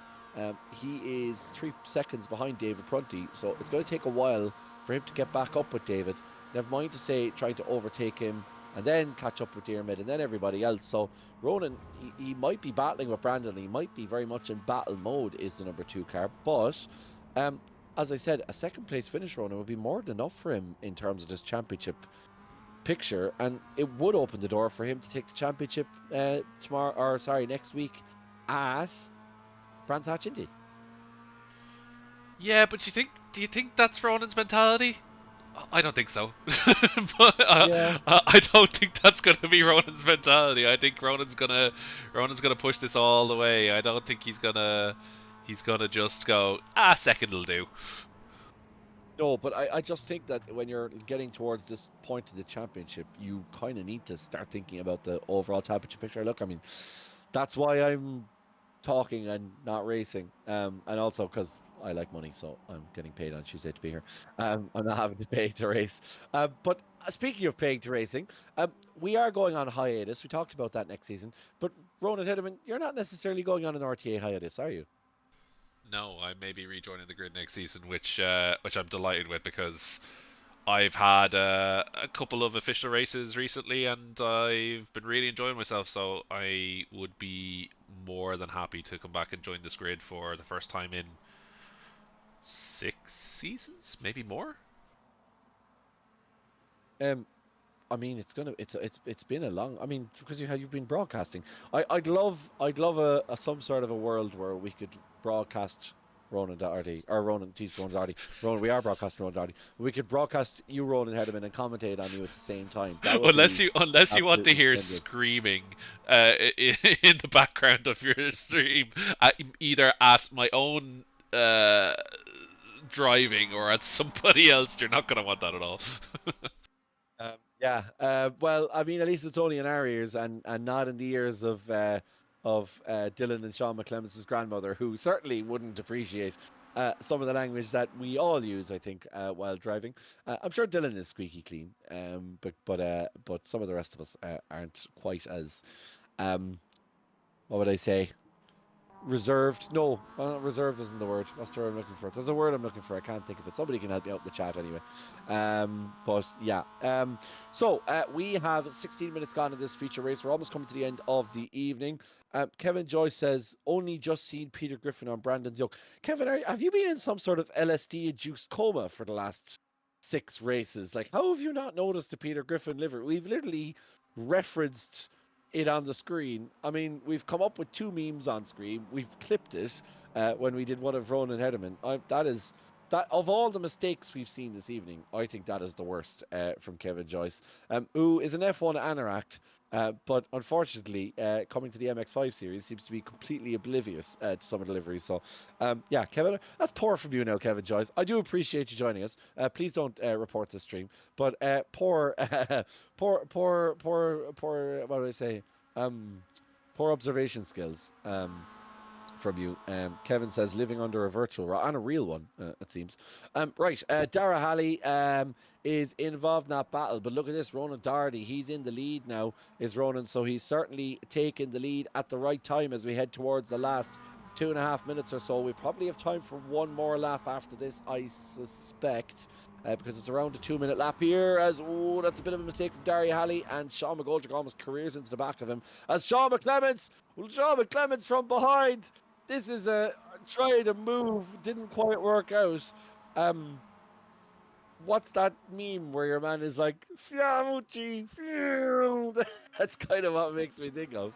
He is 3 seconds behind David Prunty, so it's going to take a while for him to get back up with David. Never mind to say trying to overtake him and then catch up with Diarmid and then everybody else. So Ronan, he might be battling with Brandon. He might be very much in battle mode, is the number 2 car. But as I said, a 2nd place finish, Ronan, would be more than enough for him in terms of this championship picture, and it would open the door for him to take the championship next week at Brands Hatch Indy. Yeah, but do you think that's Ronan's mentality? I don't think so. But, Yeah. I don't think that's gonna be Ronan's mentality. I think Ronan's gonna push this all the way. I don't think he's gonna just go, 2nd will do. No, but I just think that when you're getting towards this point of the championship, you kind of need to start thinking about the overall championship picture. Look, I mean, that's why I'm talking and not racing, and also because I like money, so I'm getting paid on Tuesday to be here. I'm not having to pay to race. But speaking of paying to racing, we are going on a hiatus. We talked about that next season. But Ronan Hederman, you're not necessarily going on an RTA hiatus, are you? No, I may be rejoining the grid next season, which I'm delighted with, because I've had a couple of official races recently and I've been really enjoying myself, so I would be more than happy to come back and join this grid for the first time in 6 seasons, maybe more. I mean, it's been a long. I mean, because you've been broadcasting. I'd love a some sort of a world where we could broadcast Ronan Doherty or Ronan. Geez, Ronan Doherty. Ronan, we are broadcasting Ronan Doherty. We could broadcast you, Ronan Hederman, and commentate on you at the same time. Unless you want to hear splendid. Screaming in the background of your stream, either at my own driving or at somebody else, you're not going to want that at all. Yeah. Well, I mean, at least it's only in our ears and not in the ears of Dylan and Sean McClements' grandmother, who certainly wouldn't appreciate some of the language that we all use, I think, while driving. I'm sure Dylan is squeaky clean, but some of the rest of us aren't quite as, what would I say? Reserved. No, reserved isn't the word. That's the word I'm looking for. There's a word I'm looking for. I can't think of it. Somebody can help me out in the chat anyway. But yeah. So we have 16 minutes gone in this feature race. We're almost coming to the end of the evening. Kevin Joyce says, only just seen Peter Griffin on Brandon's yoke. Kevin, have you been in some sort of LSD-induced coma for the last 6 races? Like, how have you not noticed the Peter Griffin liver? We've literally referenced it on the screen. I mean, we've come up with 2 memes on screen. We've clipped it when we did one of Ronan Hederman. that of all the mistakes we've seen this evening, I think that is the worst from Kevin Joyce, who is an F1 anorak, but unfortunately, coming to the MX-5 series, seems to be completely oblivious to some of the deliveries. So, yeah, Kevin, that's poor from you now, Kevin Joyce. I do appreciate you joining us. Please don't report this stream, but poor, poor. What do I say? Poor observation skills. From you. Kevin says living under a virtual and a real one, it seems. Right, Dara Halley is involved in that battle, but look at this, Ronan Darty, he's in the lead now, is Ronan, so he's certainly taken the lead at the right time as we head towards the last 2.5 minutes or so. We probably have time for one more lap after this, I suspect. Because it's around a 2-minute lap here, as, oh, that's a bit of a mistake from Daria Halley, and Sean McGoldrick almost careers into the back of him, as Sean McClements from behind. This is a try to move, didn't quite work out. What's that meme where your man is like, Fiamucci, phew? That's kind of what makes me think of.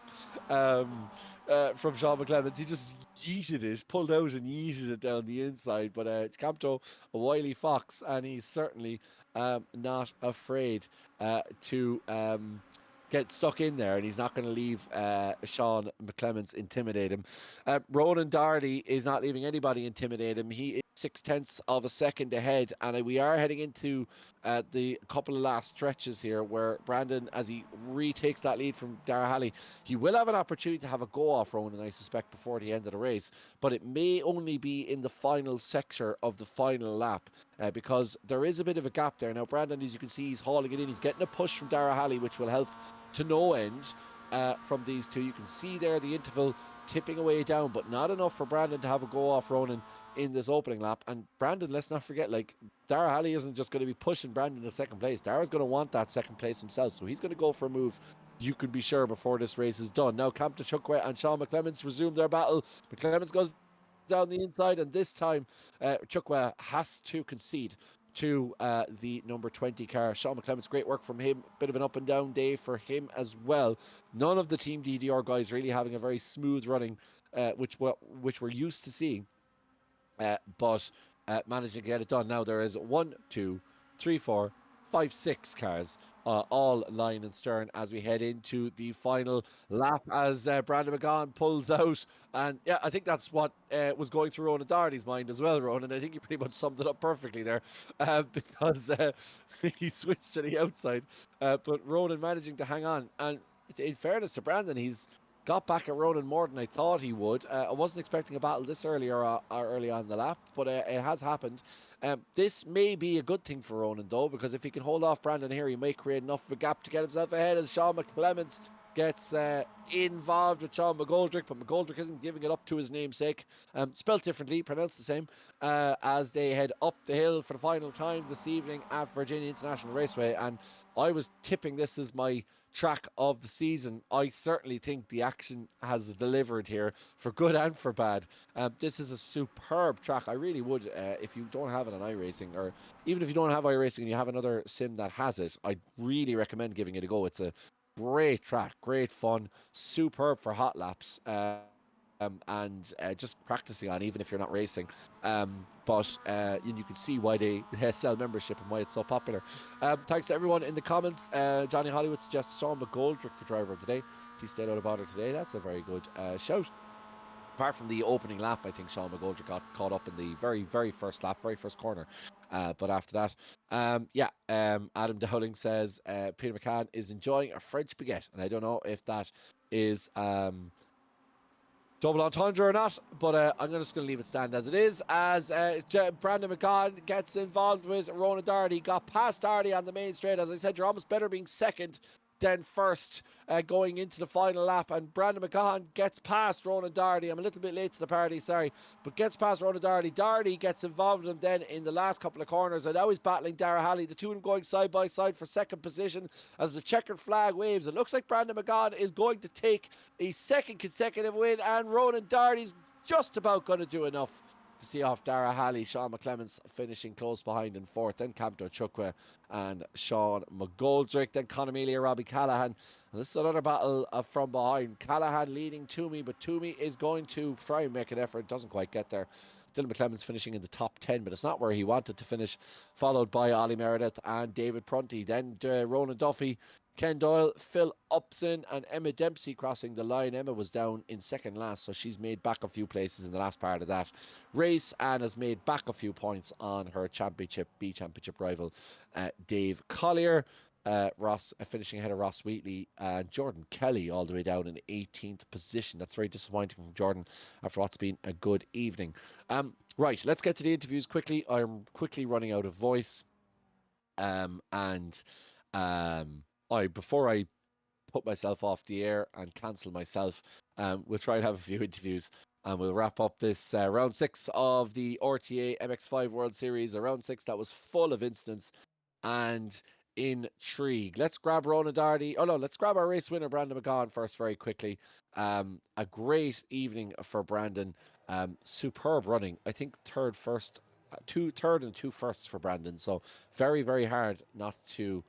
From Sean McClements, he just yeeted it, pulled out and yeeted it down the inside. But Campto, a wily fox, and he's certainly not afraid to get stuck in there, and he's not going to leave Sean McClements intimidate him. Ronan Darty is not leaving anybody intimidate him. He is 0.6 of a second ahead, and we are heading into the couple of last stretches here where Brandon, as he retakes that lead from Dara Halley, he will have an opportunity to have a go off Ronan, I suspect, before the end of the race, but it may only be in the final sector of the final lap. Because there is a bit of a gap there. Now, Brandon, as you can see, he's hauling it in. He's getting a push from Dara Halley, which will help to no end from these two. You can see there the interval tipping away down, but not enough for Brandon to have a go off Ronan in this opening lap. And Brandon, let's not forget, like, Dara Halley isn't just going to be pushing Brandon to second place. Dara's going to want that second place himself, so he's going to go for a move, you can be sure, before this race is done. Now, Campton Chukway and Sean McClements resume their battle. McClements goes down the inside, and this time Chukway has to concede to the number 20 car. Sean McClements, great work from him. Bit of an up and down day for him as well. None of the Team DDR guys really having a very smooth running, which we're used to seeing, but managing to get it done. Now there is 1, 2, 3, 4, 5, 6 cars, all line and stern, as we head into the final lap, as Brandon McGahan pulls out. And yeah, I think that's what was going through Ronan Darty's mind as well, Ronan. I think you pretty much summed it up perfectly there, because he switched to the outside, but Ronan managing to hang on. And in fairness to Brandon, he's got back at Ronan more than I thought he would. I wasn't expecting a battle this early or early on in the lap, but it has happened. This may be a good thing for Ronan, though, because if he can hold off Brandon here, he may create enough of a gap to get himself ahead, as Sean McClements gets involved with Sean McGoldrick, but McGoldrick isn't giving it up to his namesake. Spelt differently, pronounced the same, as they head up the hill for the final time this evening at Virginia International Raceway. And I was tipping this as my track of the season. I certainly think the action has delivered here, for good and for bad. This is a superb track. I really would, if you don't have it on iRacing, or even if you don't have iRacing and you have another sim that has it, I'd really recommend giving it a go. It's a great track, great fun, superb for hot laps, and just practicing on, even if you're not racing. But you can see why they sell membership and why it's so popular. Thanks to everyone in the comments. Johnny Hollywood suggests Sean McGoldrick for driver of the day. He stayed out of bother today. That's a very good shout. Apart from the opening lap, I think Sean McGoldrick got caught up in the very, very first lap, very first corner. But after that, Adam Dowling says Peter McCann is enjoying a French baguette. And I don't know if that is double entendre or not, but I'm just going to leave it stand as it is, as Brandon McGahan gets involved with Ronan Darty. Got past Darty on the main straight. As I said, you're almost better being second than first going into the final lap, and Brandon McGahan gets past Ronan Darty. I'm a little bit late to the party, sorry, but gets past Ronan Darty. Darty gets involved with him then in the last couple of corners, and now he's battling Dara Halley. The two of them going side by side for second position as the checkered flag waves. It looks like Brandon McGahan is going to take a second consecutive win, and Ronan Darty's just about going to do enough to see off Dara Halley. Sean McClements finishing close behind in fourth, then Campto Chukway and Sean McGoldrick, then Conamelia, Robbie Callahan. And this is another battle from behind. Callahan leading Toomey, but Toomey is going to try and make an effort, doesn't quite get there. Dylan McClemens finishing in the top 10, but it's not where he wanted to finish, followed by Ollie Meredith and David Prunty. Then Ronan Duffy, Ken Doyle, Phil Upson, and Emma Dempsey crossing the line. Emma was down in second last, so she's made back a few places in the last part of that race and has made back a few points on her B Championship rival, Dave Collier. Ross finishing ahead of Ross Wheatley and Jordan Kelly all the way down in 18th position. That's very disappointing from Jordan after what's been a good evening. Right, let's get to the interviews quickly. I'm quickly running out of voice. Before I put myself off the air and cancel myself, we'll try and have a few interviews. And we'll wrap up this round 6 of the RTA MX-5 World Series. A round 6 that was full of incidents and intrigue. Let's grab Ronan Darty. Oh no, let's grab our race winner, Brandon McGahan, first very quickly. A great evening for Brandon. Superb running. I think third and two firsts for Brandon. So very, very hard not to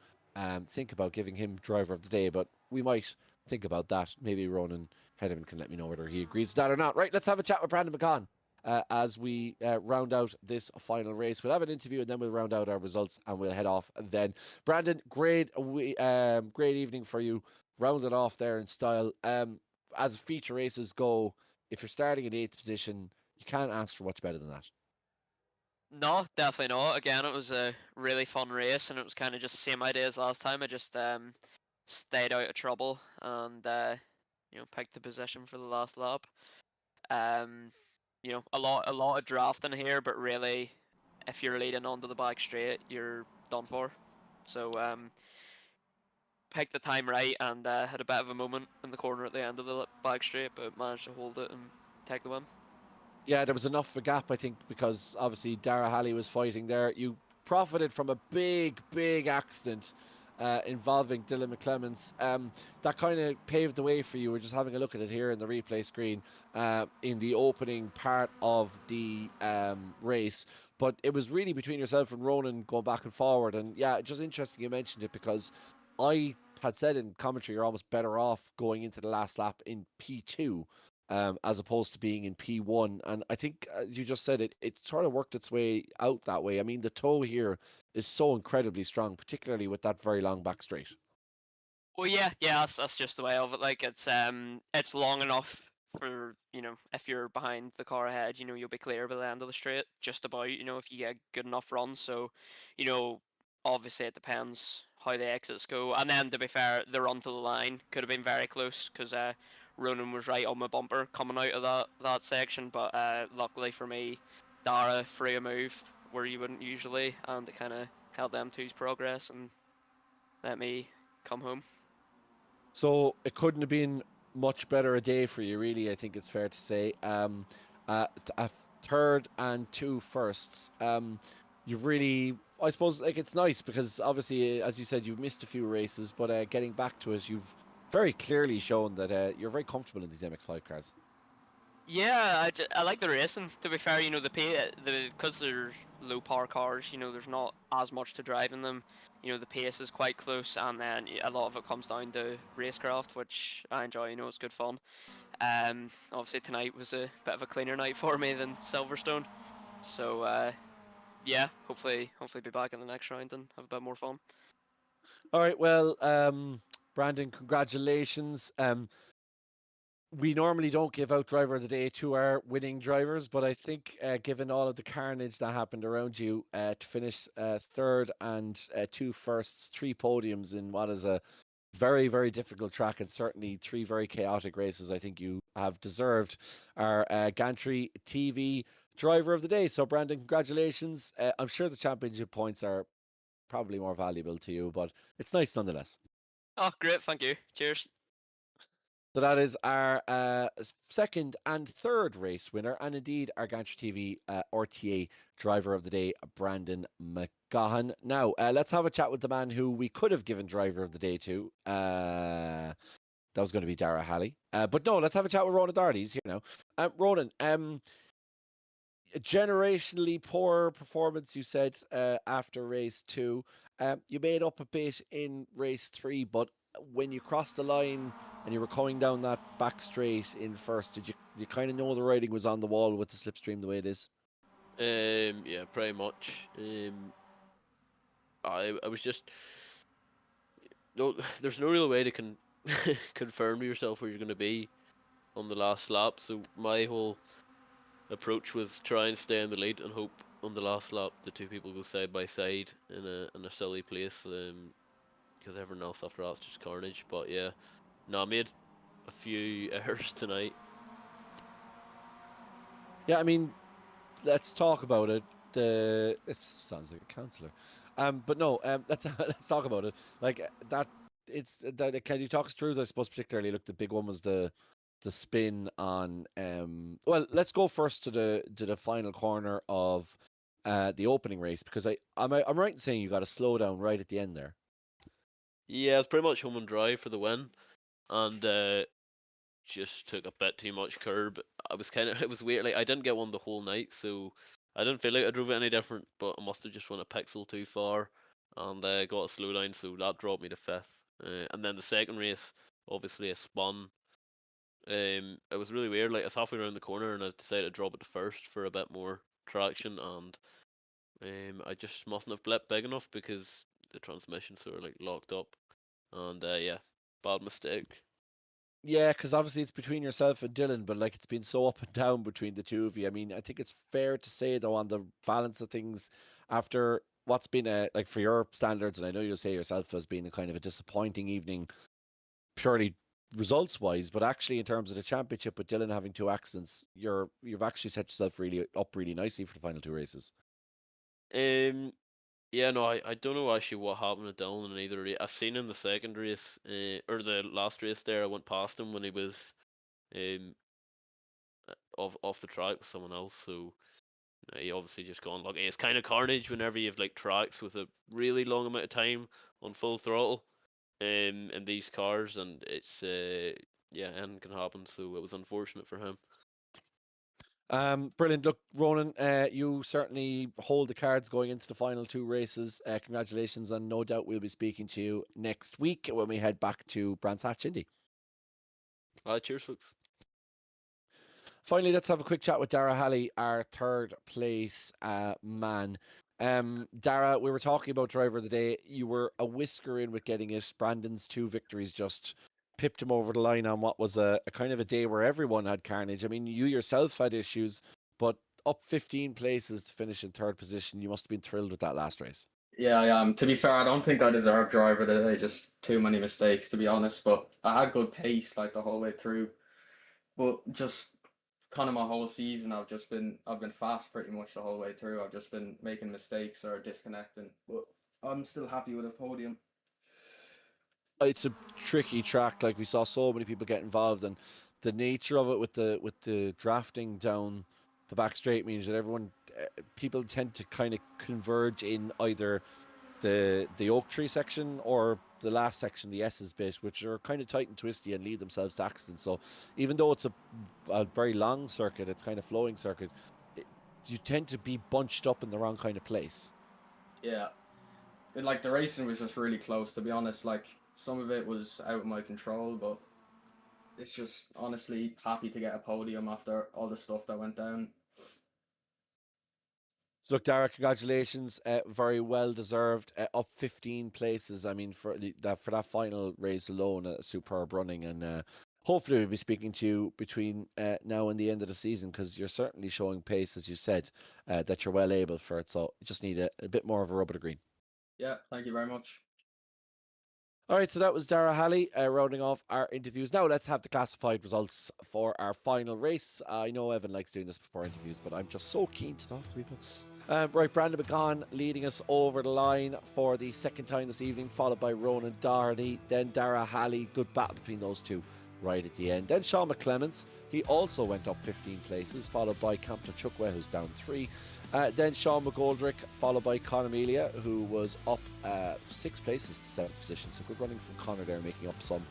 think about giving him driver of the day, but we might think about that. Maybe Ronan Hederman can let me know whether he agrees with that or not. Right, let's have a chat with Brandon McGahan as we round out this final race. We'll have an interview and then we'll round out our results and we'll head off then. Brandon, great evening for you. Rounded off there in style. As feature races go, if you're starting in 8th position, you can't ask for much better than that. No, definitely not. Again, it was a really fun race, and it was kind of just the same idea as last time. I just stayed out of trouble and picked the position for the last lap. A lot of drafting here, but really, if you're leading onto the back straight, you're done for. So picked the time right and had a bit of a moment in the corner at the end of the back straight, but managed to hold it and take the win. Yeah, there was enough of a gap, I think, because obviously Dara Halley was fighting there. You profited from a big accident involving Dylan McClemens. That kind of paved the way for you. We're just having a look at it here in the replay screen in the opening part of the race. But it was really between yourself and Ronan going back and forward. And yeah, just interesting you mentioned it because I had said in commentary you're almost better off going into the last lap in P2. As opposed to being in P1. And I think, as you just said, it sort of worked its way out that way. I mean, the toe here is so incredibly strong, particularly with that very long back straight. Well, yeah, that's just the way of it. Like, it's long enough for, if you're behind the car ahead, you'll be clear by the end of the straight, just about, if you get good enough runs. So, obviously it depends how the exits go. And then, to be fair, the run to the line could have been very close, because Ronan was right on my bumper coming out of that section, but luckily for me, Dara threw a move where you wouldn't usually, and it kind of held them two's progress and let me come home. So it couldn't have been much better a day for you, really, I think it's fair to say. A third and 2 firsts. You've really, I suppose, like, it's nice because obviously, as you said, you've missed a few races, but getting back to it, you've very clearly shown that you're very comfortable in these MX-5 cars. Yeah, I like the racing. To be fair, because they're low power cars, there's not as much to drive in them. The pace is quite close, and then a lot of it comes down to racecraft, which I enjoy. It's good fun. Obviously tonight was a bit of a cleaner night for me than Silverstone, so yeah, hopefully be back in the next round and have a bit more fun. All right, well, Brandon, congratulations. We normally don't give out driver of the day to our winning drivers, but I think given all of the carnage that happened around you, to finish third and 2 firsts, 3 podiums in what is a very, very difficult track and certainly 3 very chaotic races, I think you have deserved our Gantry TV driver of the day. So Brandon, congratulations. I'm sure the championship points are probably more valuable to you, but it's nice nonetheless. Oh, great, thank you. Cheers. So that is our second and third race winner, and indeed our Gantry TV RTA driver of the day, Brandon McGahan. Now, let's have a chat with the man who we could have given driver of the day to. That was going to be Dara Halley. But no, let's have a chat with Ronan Darty. He's here now. Ronan, generationally poor performance, you said, after race 2. You made up a bit in race 3, but when you crossed the line and you were coming down that back straight in first, did you kind of know the writing was on the wall with the slipstream the way it is? Yeah, pretty much. I was just no. There's no real way to confirm to yourself where you're going to be on the last lap. So my whole approach was try and stay in the lead and hope on the last lap the two people go side by side in a silly place. Because everyone else after that's just carnage. But yeah, no, I made a few errors tonight. Yeah, I mean, let's talk about it. It sounds like a counselor, but no, let's talk about it. Like that, it's that. Can you talk us through? I suppose particularly, look, the big one was the spin on. Well, let's go first to the final corner of the opening race, because I'm right in saying you got to slow down right at the end there. Yeah, it's pretty much home and dry for the win, and just took a bit too much curb. I was it was weird. Like I didn't get one the whole night, so I didn't feel like I drove it any different. But I must have just went a pixel too far, and got a slow down, so that dropped me to 5th. And then the second race, obviously I spun. It was really weird. Like I was halfway around the corner, and I decided to drop it to 1st for a bit more traction, and I just mustn't have blipped big enough because the transmission sort of like locked up, and yeah, bad mistake. Yeah, because obviously it's between yourself and Dylan, but like it's been so up and down between the two of you. I mean, I think it's fair to say though, on the balance of things, after what's been like for your standards, and I know you'll say yourself has been a kind of a disappointing evening, purely results wise, but actually in terms of the championship with Dylan having 2 accidents, you've actually set yourself really nicely for the final 2 races. Yeah, no, I don't know actually what happened to Dalton in either race. I seen in the second race, or the last race there, I went past him when he was um off the track with someone else. So he obviously just got unlucky. It's kind of carnage whenever you have like tracks with a really long amount of time on full throttle, in these cars, and it's yeah, anything can happen. So it was unfortunate for him. Brilliant. Look, Ronan, you certainly hold the cards going into the final 2 races. Congratulations, and no doubt we'll be speaking to you next week when we head back to Brands Hatch Indy. Cheers, folks. Finally, let's have a quick chat with Dara Halley, our 3rd place man. Dara, we were talking about driver of the day. You were a whisker in with getting it. Brandon's 2 victories just pipped him over the line on what was a kind of a day where everyone had carnage. I mean, you yourself had issues, but up 15 places to finish in 3rd position. You must have been thrilled with that last race. Yeah, I am. To be fair, I don't think I deserve driver today. Just too many mistakes, to be honest. But I had good pace like the whole way through. But just kind of my whole season, I've been fast pretty much the whole way through. I've just been making mistakes or disconnecting. But I'm still happy with a podium. It's a tricky track. Like we saw so many people get involved, and the nature of it with the drafting down the back straight means that people tend to kind of converge in either the oak tree section or the last section, the S's bit, which are kind of tight and twisty and lead themselves to accidents. So even though it's a very long circuit, it's kind of flowing circuit, you tend to be bunched up in the wrong kind of place. Yeah, like the racing was just really close, to be honest. Like some of it was out of my control, but it's just honestly happy to get a podium after all the stuff that went down. So look, Dara, congratulations. Very well deserved. Up 15 places. I mean, for that final race alone, a superb running. And hopefully we'll be speaking to you between now and the end of the season, because you're certainly showing pace, as you said, that you're well able for it. So you just need a bit more of a rub of the green. Yeah, thank you very much. All right, so that was Dara Halley rounding off our interviews. Now let's have the classified results for our final race. I know Evan likes doing this before interviews, but I'm just so keen to talk to people. Right, Brandon McCann leading us over the line for the 2nd time this evening, followed by Ronan Doherty, then Dara Halley. Good battle between those two right at the end. Then Sean McClements, he also went up 15 places, followed by Campton Chukwue, who's down 3. Then Sean McGoldrick, followed by Conor Amelia, who was up 6 places to 7th position. So good running from Conor there, making up some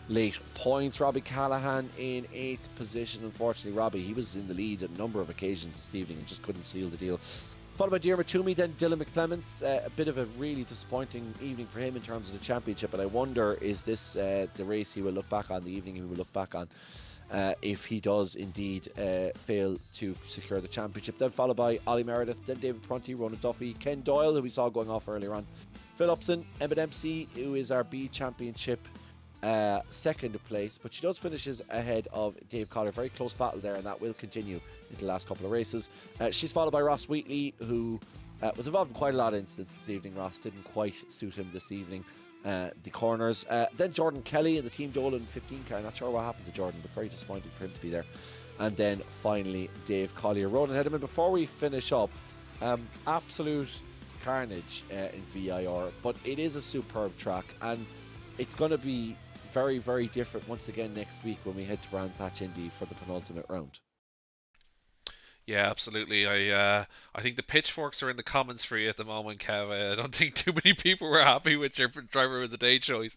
late points. Robbie Callahan in 8th position. Unfortunately, Robbie, he was in the lead on a number of occasions this evening and just couldn't seal the deal. Followed by Diarmuid Toomey, then Dylan McClements. A bit of a really disappointing evening for him in terms of the championship, and I wonder, is this the race he will look back on, the evening he will look back on? if he does indeed fail to secure the championship. Then followed by Ollie Meredith, then David Prunty, Ronan Duffy, Ken Doyle, who we saw going off earlier on, Phil Upson, Emmett MC, who is our B Championship second place, but she does finishes ahead of Dave Collier. Very close battle there, and that will continue into the last couple of races. She's followed by Ross Wheatley, who was involved in quite a lot of incidents this evening. Ross didn't quite suit him this evening. The corners. Then Jordan Kelly in the Team Dolan 15 car. Not sure what happened to Jordan, but very disappointing for him to be there. And then finally Dave Collier. Ronan Hederman, before we finish up, absolute carnage in VIR, but it is a superb track, and it's going to be very, very different once again next week when we head to Brands Hatch Indy for the penultimate round. Yeah, absolutely. I think the pitchforks are in the comments for you at the moment, Kev. I don't think too many people were happy with your driver of the day choice,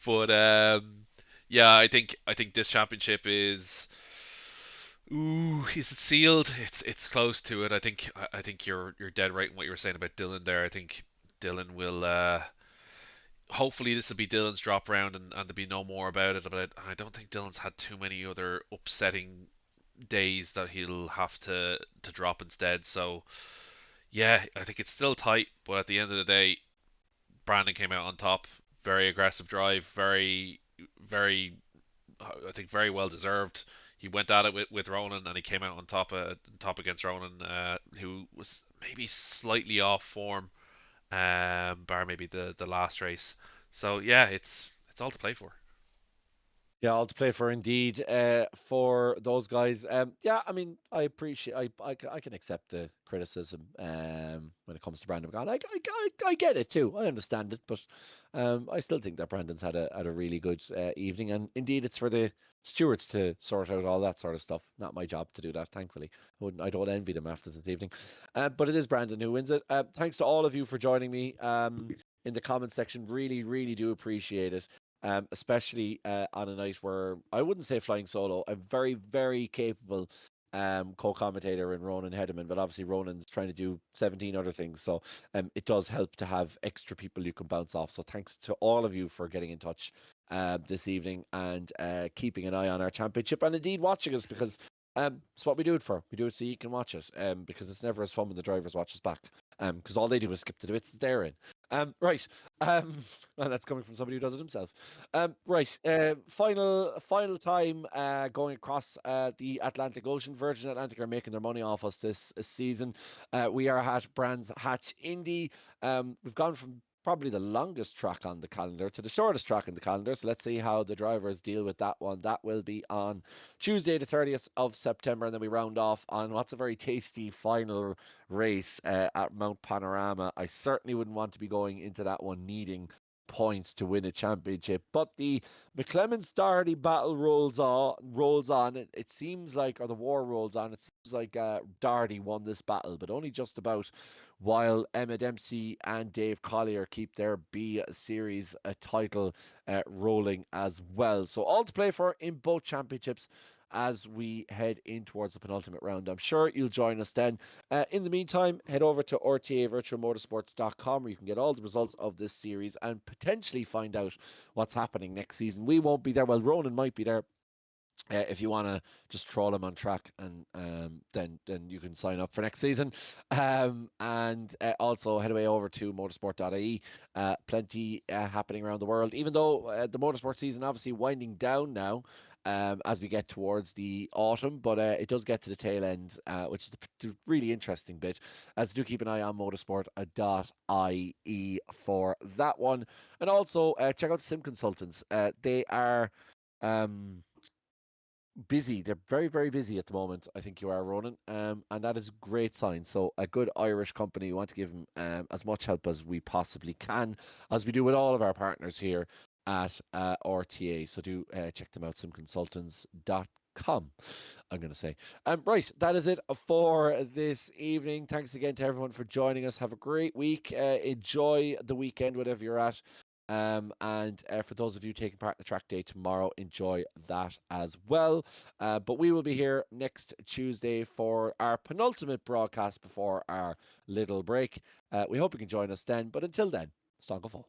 but yeah, I think this championship is. Ooh, is it sealed? It's close to it. I think you're dead right in what you were saying about Dylan there. I think Dylan will. Hopefully this will be Dylan's drop round and there'll be no more about it. But I don't think Dylan's had too many other upsetting days that he'll have to drop instead. So yeah, I think it's still tight, but at the end of the day, Brandon came out on top. Very aggressive drive, very I think very well deserved. He went at it with Ronan and he came out on top against Ronan, who was maybe slightly off form, bar maybe the last race. So yeah, it's all to play for. Yeah, all to play for indeed for those guys. Yeah, I mean, I appreciate, I can accept the criticism when it comes to Brandon McGann. I get it too. I understand it, but I still think that Brandon's had a really good evening, and indeed, it's for the stewards to sort out all that sort of stuff. Not my job to do that, thankfully. I don't envy them after this evening, but it is Brandon who wins it. Thanks to all of you for joining me in the comment section. Really, really do appreciate it. Especially on a night where I wouldn't say flying solo. I'm very, very capable co-commentator in Ronan Hederman, but obviously Ronan's trying to do 17 other things. So it does help to have extra people you can bounce off. So thanks to all of you for getting in touch this evening and keeping an eye on our championship and indeed watching us, because it's what we do it for. We do it so you can watch it because it's never as fun when the drivers watch us back because all they do is skip to the bits that they're in. Right. And that's coming from somebody who does it himself. Right. Final time going across the Atlantic Ocean. Virgin Atlantic are making their money off us this season. We are at Brands Hatch Indy. We've gone from probably the longest track on the calendar to the shortest track in the calendar. So let's see how the drivers deal with that one. That will be on Tuesday, the 30th of September. And then we round off on what's a very tasty final race at Mount Panorama. I certainly wouldn't want to be going into that one needing points to win a championship, but the McClemens Doherty battle rolls on. It seems like, or the war rolls on. It seems like Doherty won this battle, but only just about, while Emma Dempsey and Dave Collier keep their B Series title rolling as well. So all to play for in both championships as we head in towards the penultimate round. I'm sure you'll join us then. In the meantime, head over to rtavirtualmotorsports.com where you can get all the results of this series and potentially find out what's happening next season. We won't be there. Well, Ronan might be there. If you want to just troll him on track, and then you can sign up for next season. And also head away over to motorsport.ie. Plenty happening around the world, even though the motorsport season obviously winding down now as we get towards the autumn, but it does get to the tail end, which is the really interesting bit. As do keep an eye on motorsport.ie for that one. And also check out Sim Consultants. They are busy. They're very, very busy at the moment. I think you are, Ronan, and that is a great sign. So a good Irish company. We want to give them as much help as we possibly can, as we do with all of our partners here at RTA. So do check them out, simconsultants.com. I'm going to say. Right, that is it for this evening. Thanks again to everyone for joining us. Have a great week. Enjoy the weekend, whatever you're at. And for those of you taking part in the track day tomorrow, enjoy that as well. But we will be here next Tuesday for our penultimate broadcast before our little break. We hope you can join us then. But until then, Slán go fóill.